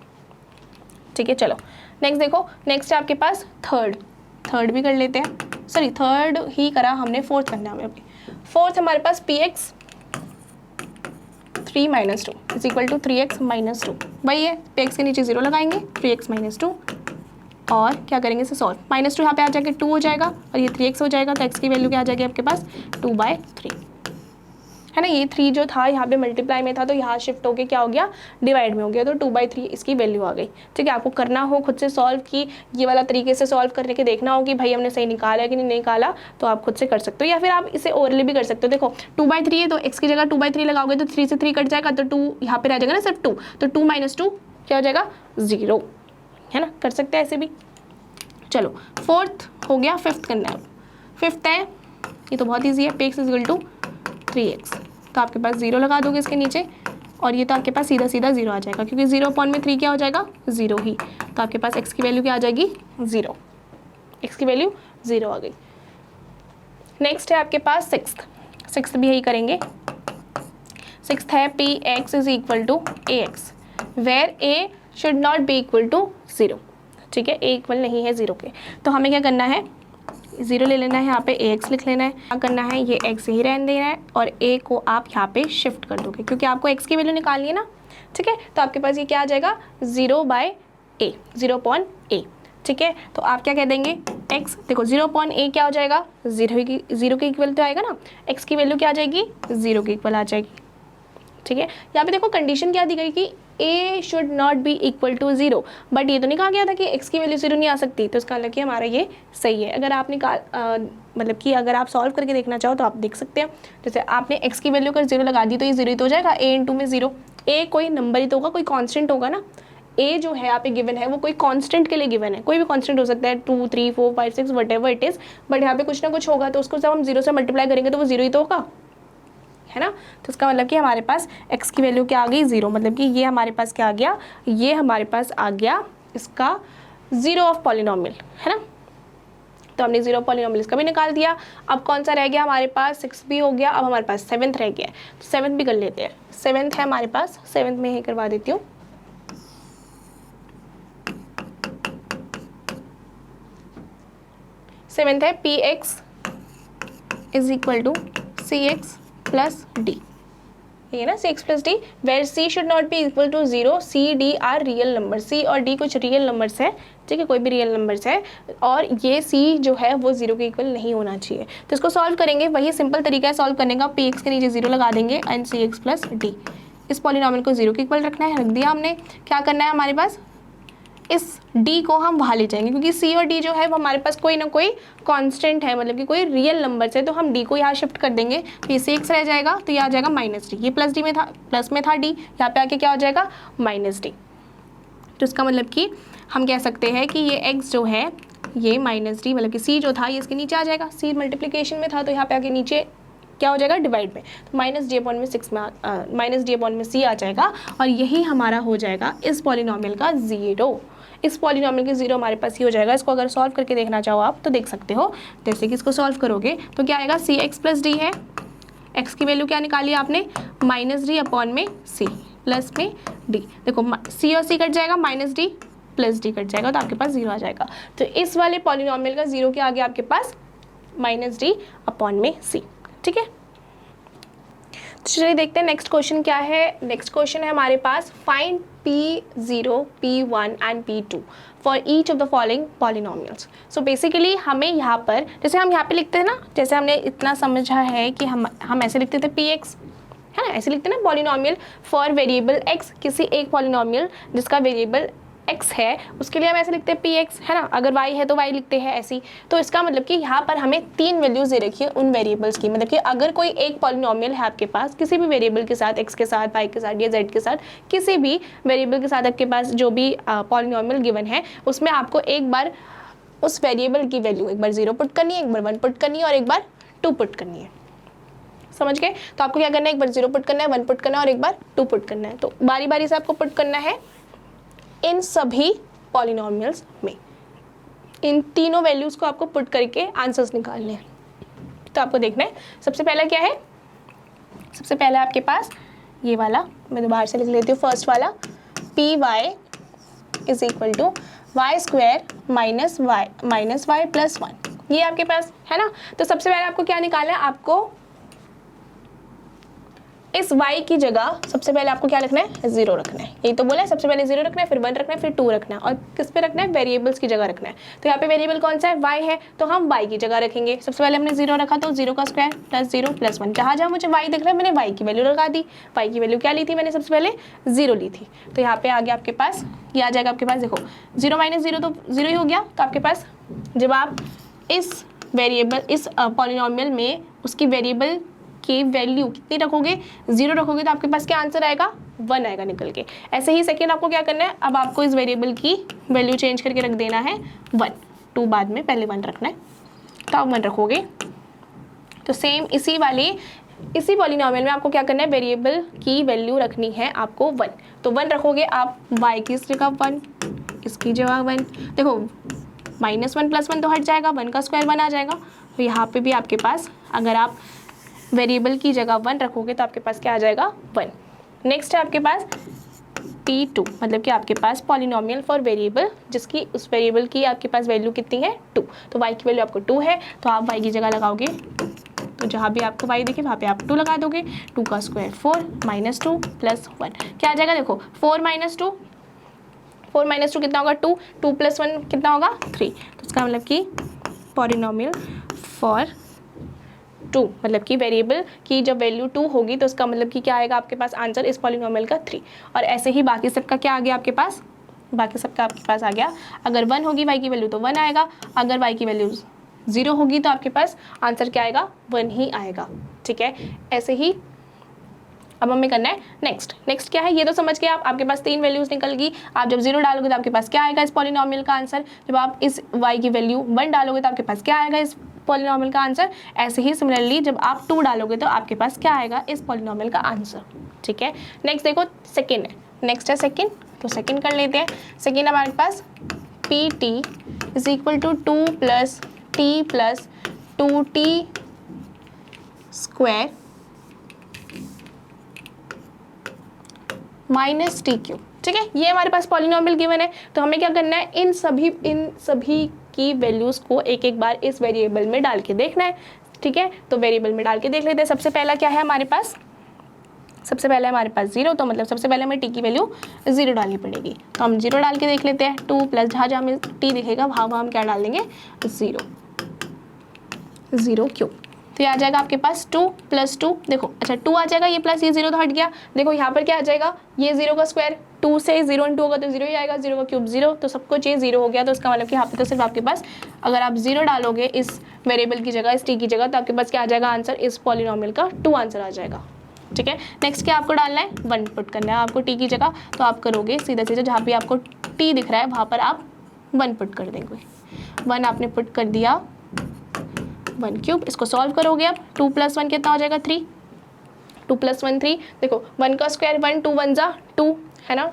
ठीक है। चलो नेक्स्ट देखो, नेक्स्ट है आपके पास थर्ड भी कर लेते हैं। सॉरी थर्ड ही करा हमने, फोर्थ करना है हमें अभी। फोर्थ हमारे पास px 3 - 2 is equal to 3x - 2। वही है, px के नीचे 0 लगाएंगे, 3x - 2 और क्या करेंगे इसे सॉल्व। -2 यहाँ पे आ जाके 2 हो जाएगा और ये 3x हो जाएगा। तो x की वैल्यू क्या आ जाएगी आपके पास 2/3, है ना। ये 3 जो था यहाँ पे मल्टीप्लाई में था, तो यहाँ शिफ्ट होके क्या हो गया, डिवाइड में हो गया, तो 2/3 इसकी वैल्यू आ गई, ठीक है। आपको करना हो खुद से सॉल्व, कि ये वाला तरीके से सॉल्व करने के देखना हो कि भाई हमने सही निकाला है कि नहीं निकाला, तो आप खुद से कर सकते हो, या फिर आप इसे ओरली भी कर सकते हो। देखो 2/3 है, तो x की जगह 2/3 लगाओगे तो 3 से 3 कट जाएगा, तो 2 यहाँ पे रह जाएगा ना, सिर्फ 2, तो 2 - 2 क्या हो जाएगा 0, है ना। कर सकते हैं ऐसे भी। चलो फोर्थ हो गया, फिफ्थ करना है। फिफ्थ है, ये तो बहुत ईजी है, px is equal to 3x। तो आपके पास 0 लगा दोगे इसके नीचे और ये तो आपके पास सीधा 0 आ जाएगा, क्योंकि 0/3 क्या हो जाएगा 0 ही। तो आपके पास x की वैल्यू क्या आ जाएगी 0, x की वैल्यू 0 आ गई। नेक्स्ट है आपके पास सिक्स्थ भी यही करेंगे। सिक्स्थ है px is equal to ax where a should not be equal to 0, ठीक है। a इक्वल नहीं है 0 के, तो हमें क्या करना है 0 ले लेना है, यहाँ पे ax लिख लेना है। क्या करना है, ये x ही रहने देना है और a को आप यहाँ पे शिफ्ट कर दोगे, क्योंकि आपको x की वैल्यू निकालनी है ना, ठीक है। तो आपके पास ये क्या आ जाएगा 0/a, 0/a, ठीक है। तो आप क्या कह देंगे x, देखो 0/a क्या हो जाएगा 0 के इक्वल तो आएगा ना, x की वैल्यू क्या आ जाएगी 0 के इक्वल आ जाएगी, ठीक है। यहाँ पे देखो कंडीशन क्या दी गई कि a should not be equal to 0, but ये तो नहीं कहा गया था कि x की वैल्यू 0 नहीं आ सकती। तो इसका मतलब कि हमारा ये सही है। अगर आप मतलब कि अगर आप सॉल्व करके देखना चाहो तो आप देख सकते हैं। जैसे आपने x की वैल्यू अगर 0 लगा दी तो ये 0 ही तो हो जाएगा, a × में 0। a कोई नंबर ही तो होगा, कोई कॉन्स्टेंट होगा ना। a जो है यहाँ पे गिवन है वो कोई कांस्टेंट के लिए गिवन है, कोई भी कांस्टेंट हो सकता है 2 3 4 5 6 what ever it is, but यहाँ पे कुछ ना कुछ होगा, तो उसको जब हम 0 से मल्टीप्लाई करेंगे तो वो 0 ही तो होगा, है ना। तो इसका मतलब कि हमारे पास x की वैल्यू क्या आ गई 0, मतलब कि ये हमारे पास क्या आ गया, ये हमारे पास आ गया इसका 0 ऑफ पॉलिनॉमियल, है ना। तो हमने 0 पॉलिनॉमियल इसका भी निकाल दिया। अब कौन सा रह गया हमारे पास, 6 भी हो गया, अब हमारे पास 7th रह गया है, तो 7th भी कर लेते हैं। 7th है हमारे पास, 7th में ही करवा देती हूँ। सेवेंथ है px is equal to cx plus d, ये ना cx plus D, where c should not be equal to 0, c d are real number, c और d कुछ रियल नंबर्स है, ठीक है, कोई भी रियल नंबर्स है, और ये c जो है वो 0 के इक्वल नहीं होना चाहिए। तो इसको सॉल्व करेंगे, वही सिंपल तरीका है सॉल्व करने का, px के नीचे 0 लगा देंगे एंड cx प्लस d। इस पॉलिनॉमियल को 0 के इक्वल रखना है, रख दिया हमने। क्या करना है हमारे पास, इस d को हम वहाँ ले जाएंगे, क्योंकि c और d जो है वो हमारे पास कोई ना कोई कांस्टेंट है, मतलब कि कोई रियल नंबर है, तो हम d को यहाँ शिफ्ट कर देंगे, तो ये से x रह जाएगा, तो ये आ जाएगा -d, ये प्लस में था d, यहाँ पे आके क्या हो जाएगा -d। तो इसका मतलब कि हम कह सकते हैं कि ये x जो है ये -d, मतलब कि c जो था ये इसके नीचे आ जाएगा, c मल्टीप्लिकेशन में था तो यहाँ पे आके नीचे क्या हो जाएगा, डिवाइड में, तो -d/6 में -d/c आ जाएगा, और यही हमारा हो जाएगा इस पॉलिनॉमियल का 0। इस पॉलिनॉमियल के 0 हमारे पास ही हो जाएगा। इसको अगर सॉल्व करके देखना चाहो आप तो देख सकते हो, जैसे कि इसको सॉल्व करोगे तो क्या आएगा, cx + d है, x की वैल्यू क्या निकाली आपने, -d/c प्लस में d, देखो c और c कट जाएगा, -d + d कट जाएगा, तो आपके पास 0 आ जाएगा। तो इस वाले पॉलिनॉमियल का 0 के आगे आपके पास -d/c, ठीक है। तो चलिए देखते हैं नेक्स्ट क्वेश्चन क्या है। नेक्स्ट क्वेश्चन है हमारे पास, find p0, p1 and p2 for each of the following polynomials. So basically हमें यहाँ पर, जैसे हम यहाँ पे लिखते हैं ना, जैसे हमने इतना समझा है कि हम ऐसे लिखते थे px, है ना, ऐसे लिखते हैं ना, पॉलिनॉमियल फॉर वेरिएबल x, किसी एक पॉलिनॉमियल जिसका वेरिएबल x है उसके लिए हम ऐसे लिखते हैं px, है ना, अगर y है तो y लिखते हैं ऐसी। तो इसका मतलब कि यहाँ पर हमें 3 वैल्यूज दे रखी है उन वेरिएबल्स की, मतलब कि अगर कोई एक पॉलिनॉमियल है आपके पास किसी भी वेरिएबल के साथ, x के साथ, y के साथ या z के साथ, किसी भी वेरिएबल के साथ आपके पास जो भी पॉलिनॉमियल गिवन है, उसमें आपको एक बार उस वेरिएबल की वैल्यू एक बार 0 पुट करनी है, एक बार 1 पुट करनी है और एक बार 2 पुट करनी है, समझ गए। तो आपको क्या करना है, एक बार 0 पुट करना है, 1 पुट करना है और एक बार 2 पुट करना है। तो बारी बारी से आपको पुट करना है इन सभी पॉलिनॉमियल्स में, इन तीनों वैल्यूज़ को आपको पुट करके आंसर्स निकालने हैं। तो आपको देखना है सबसे पहला क्या है, सबसे पहला आपके पास ये वाला, मैं तो बाहर से लिख लेती हूँ, फर्स्ट वाला py = y² - y + 1, ये आपके पास है ना। तो सबसे पहले आपको क्या निकालना है, आपको इस y की जगह सबसे पहले आपको क्या रखना है, 0 रखना है, यही तो बोला है, सबसे पहले 0 रखना है, फिर 1 रखना है, फिर 2 रखना है, और किस पे रखना है, वेरिएबल्स की जगह रखना है। तो यहाँ पे वेरिएबल कौन सा है, y है, तो हम y की जगह रखेंगे। सबसे पहले हमने 0 रखा, तो 0 का स्क्वायर + 0 + 1, जहाँ जहाँ मुझे y दिख रहा है मैंने y की वैल्यू लगा दी। y की वैल्यू क्या ली थी मैंने, सबसे पहले 0 ली थी, तो यहाँ पे आगे आपके पास ये आ जाएगा, आपके पास देखो 0 - 0 तो 0 ही हो गया। तो आपके पास जब आप इस वेरिएबल, इस पॉलिनॉमियल में उसकी वेरिएबल की वैल्यू कितनी रखोगे, 0 रखोगे, तो आपके पास क्या आंसर आएगा, 1 आएगा निकल के। ऐसे ही सेकेंड आपको क्या करना है, अब आपको इस वेरिएबल की वैल्यू चेंज करके रख देना है 1, 2 बाद में, पहले 1 रखना है, तो आप 1 रखोगे। तो सेम इसी पॉलिनॉमियल में आपको क्या करना है, वेरिएबल की वैल्यू रखनी है आपको 1, तो 1 रखोगे आप, y की जगह 1, इसकी जगह 1, देखो -1 + 1 तो हट जाएगा, 1 का स्क्वायर 1 आ जाएगा। तो यहाँ पे भी आपके पास अगर आप वेरिएबल की जगह 1 रखोगे तो आपके पास क्या आ जाएगा, 1। नेक्स्ट है आपके पास p2, मतलब कि आपके पास पॉलिनॉमियल फॉर वेरिएबल जिसकी उस वेरिएबल की आपके पास वैल्यू कितनी है, 2, तो y की वैल्यू आपको 2 है, तो आप y की जगह लगाओगे, तो जहाँ भी आपको y दिखे वहाँ पे आप 2 लगा दोगे, 2 का स्क्वायर 4 - 2 + 1 क्या आ जाएगा, देखो 4 - 2 कितना होगा, 2 + 1 कितना होगा, 3। तो इसका मतलब कि पॉलिनॉमियल फॉर 2, मतलब कि वेरिएबल की जब वैल्यू 2 होगी तो उसका मतलब कि क्या आएगा आपके पास आंसर इस पॉलिनॉमियल का 3। और ऐसे ही बाकी सबका क्या आ गया आपके पास, बाकी सबका आपके पास आ गया, अगर 1 होगी y की वैल्यू तो 1 आएगा, अगर y की वैल्यू 0 होगी तो आपके पास आंसर क्या आएगा, 1 ही आएगा, ठीक है। ऐसे ही अब हमें करना है नेक्स्ट क्या है, ये तो समझ के आप, आपके पास 3 वैल्यूज निकल गई। आप जब 0 डालोगे तो आपके पास क्या आएगा इस पॉलिनॉमियल का आंसर, जब आप इस y की वैल्यू 1 डालोगे तो आपके पास क्या आएगा इस पॉलिनॉमियल का आंसर। ऐसे ही सिमिलरली जब आप 2 डालोगे तो आपके पास क्या आएगा इस पॉलिनॉमियल का आंसर, ठीक है। नेक्स्ट देखो सेकेंड है, नेक्स्ट है सेकेंड, तो सेकेंड कर लेते हैं। सेकेंड हमारे पास pt = 2 + t + 2t² -t³, ठीक है। ये हमारे पास पॉलिनॉमियल गिवन है, तो हमें क्या करना है, इन सभी की वैल्यूज़ को एक एक बार इस वेरिएबल में डाल के देखना है, ठीक है। तो वेरिएबल में डाल के देख लेते हैं। सबसे पहला क्या है हमारे पास, सबसे पहले हमारे पास 0, तो मतलब सबसे पहले हमें t की वैल्यू 0 डालनी पड़ेगी, तो हम 0 डाल के देख लेते हैं। 2 + जहाँ जहाँ हमें t दिखेगा वहाँ हम क्या डाल देंगे, 0 क्यों, तो ये आ जाएगा आपके पास 2 + 2, देखो अच्छा 2 आ जाएगा, ये प्लस ये 0 तो हट गया, देखो यहाँ पर क्या आ जाएगा, ये 0 का स्क्वायर, 2 से 0 × 2 होगा तो 0 ही आएगा, 0 का क्यूब 0, तो सब कुछ ये 0 हो गया। तो इसका मतलब कि यहाँ पे तो सिर्फ आपके पास अगर आप 0 डालोगे इस वेरिएबल की जगह, इस टी की जगह, तो आपके पास क्या आ जाएगा आंसर, इस पॉलिनॉमियल का 2 आंसर आ जाएगा। ठीक है, नेक्स्ट क्या आपको डालना है, 1 पुट करना है आपको टी की जगह, तो आप करोगे सीधा सीधा जहाँ पे आपको टी दिख रहा है वहाँ पर आप 1 पुट कर देंगे। 1 आपने पुट कर दिया, 1 क्यूब, इसको सॉल्व करोगे आप, 2 + 1 कितना हो जाएगा 3, 2 + 1 3, देखो 1 का स्क्वायर 1, 2 1 = 2 है ना,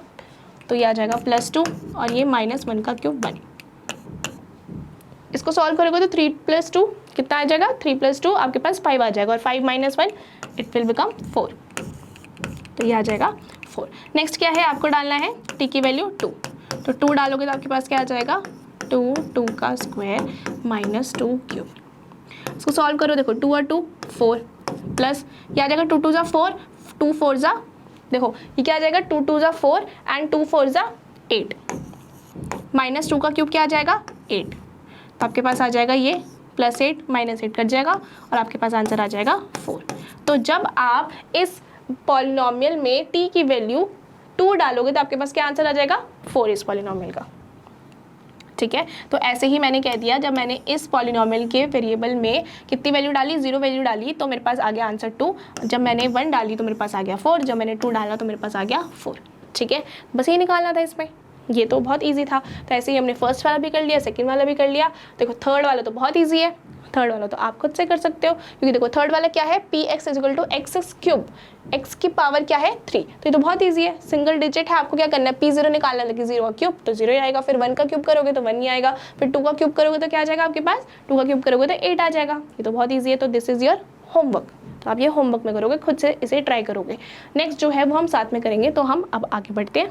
तो ये आ जाएगा +2 और ये -1 का क्यूब 1। इसको सॉल्व करोगे तो 3 + 2 कितना आ जाएगा, 3 + 2 आपके पास 5 आ जाएगा, और 5 - 1 इट विल बिकम 4, तो ये आ जाएगा 4। नेक्स्ट क्या है, आपको डालना है टी की वैल्यू 2, तो 2 डालोगे तो आपके पास क्या आ जाएगा, 2 का स्क्वायर -2 क्यूब। इसको सॉल्व करो, देखो 2 और 2 4 प्लस ये आ जाएगा 2 2 = 4, 2 4 = देखो ये क्या आ जाएगा, 2 2 = 4 एंड 2 4 = 8, -2 का क्यूब क्या आ जाएगा 8, तो आपके पास आ जाएगा ये +8 -8 कट जाएगा और आपके पास आंसर आ जाएगा 4। तो जब आप इस पॉलिनॉमियल में t की वैल्यू 2 डालोगे तो आपके पास क्या आंसर आ जाएगा 4 इस पॉलिनॉमियल का। ठीक है, तो ऐसे ही मैंने कह दिया, जब मैंने इस पॉलिनॉमियल के वेरिएबल में कितनी वैल्यू डाली, 0 वैल्यू डाली तो मेरे पास आ गया आंसर 2, जब मैंने 1 डाली तो मेरे पास आ गया 4, जब मैंने 2 डाला तो मेरे पास आ गया 4। ठीक है, बस ये निकालना था इसमें, ये तो बहुत इजी था। तो ऐसे ही हमने फर्स्ट वाला भी कर लिया, सेकंड वाला भी कर लिया। देखो थर्ड वाला तो बहुत इजी है, थर्ड वाला तो आप खुद से कर सकते हो, क्योंकि देखो थर्ड वाला क्या है, px = x³ x की पावर क्या है 3, तो ये तो बहुत इजी है, सिंगल डिजिट है, आपको क्या करना है p0 निकालना, लगे 0 का क्यूब तो 0 ही आएगा, फिर 1 का क्यूब करोगे तो 1 ही आएगा, फिर 2 का क्यूब करोगे तो क्या आ जाएगा आपके पास, 2 का क्यूब करोगे तो 8 आ जाएगा। ये तो बहुत ईजी है, तो दिस इज़ योर होमवर्क, तो आप ये होमवर्क में करोगे, खुद से इसे ट्राई करोगे। नेक्स्ट जो है वो हम साथ में करेंगे, तो हम अब आगे बढ़ते हैं।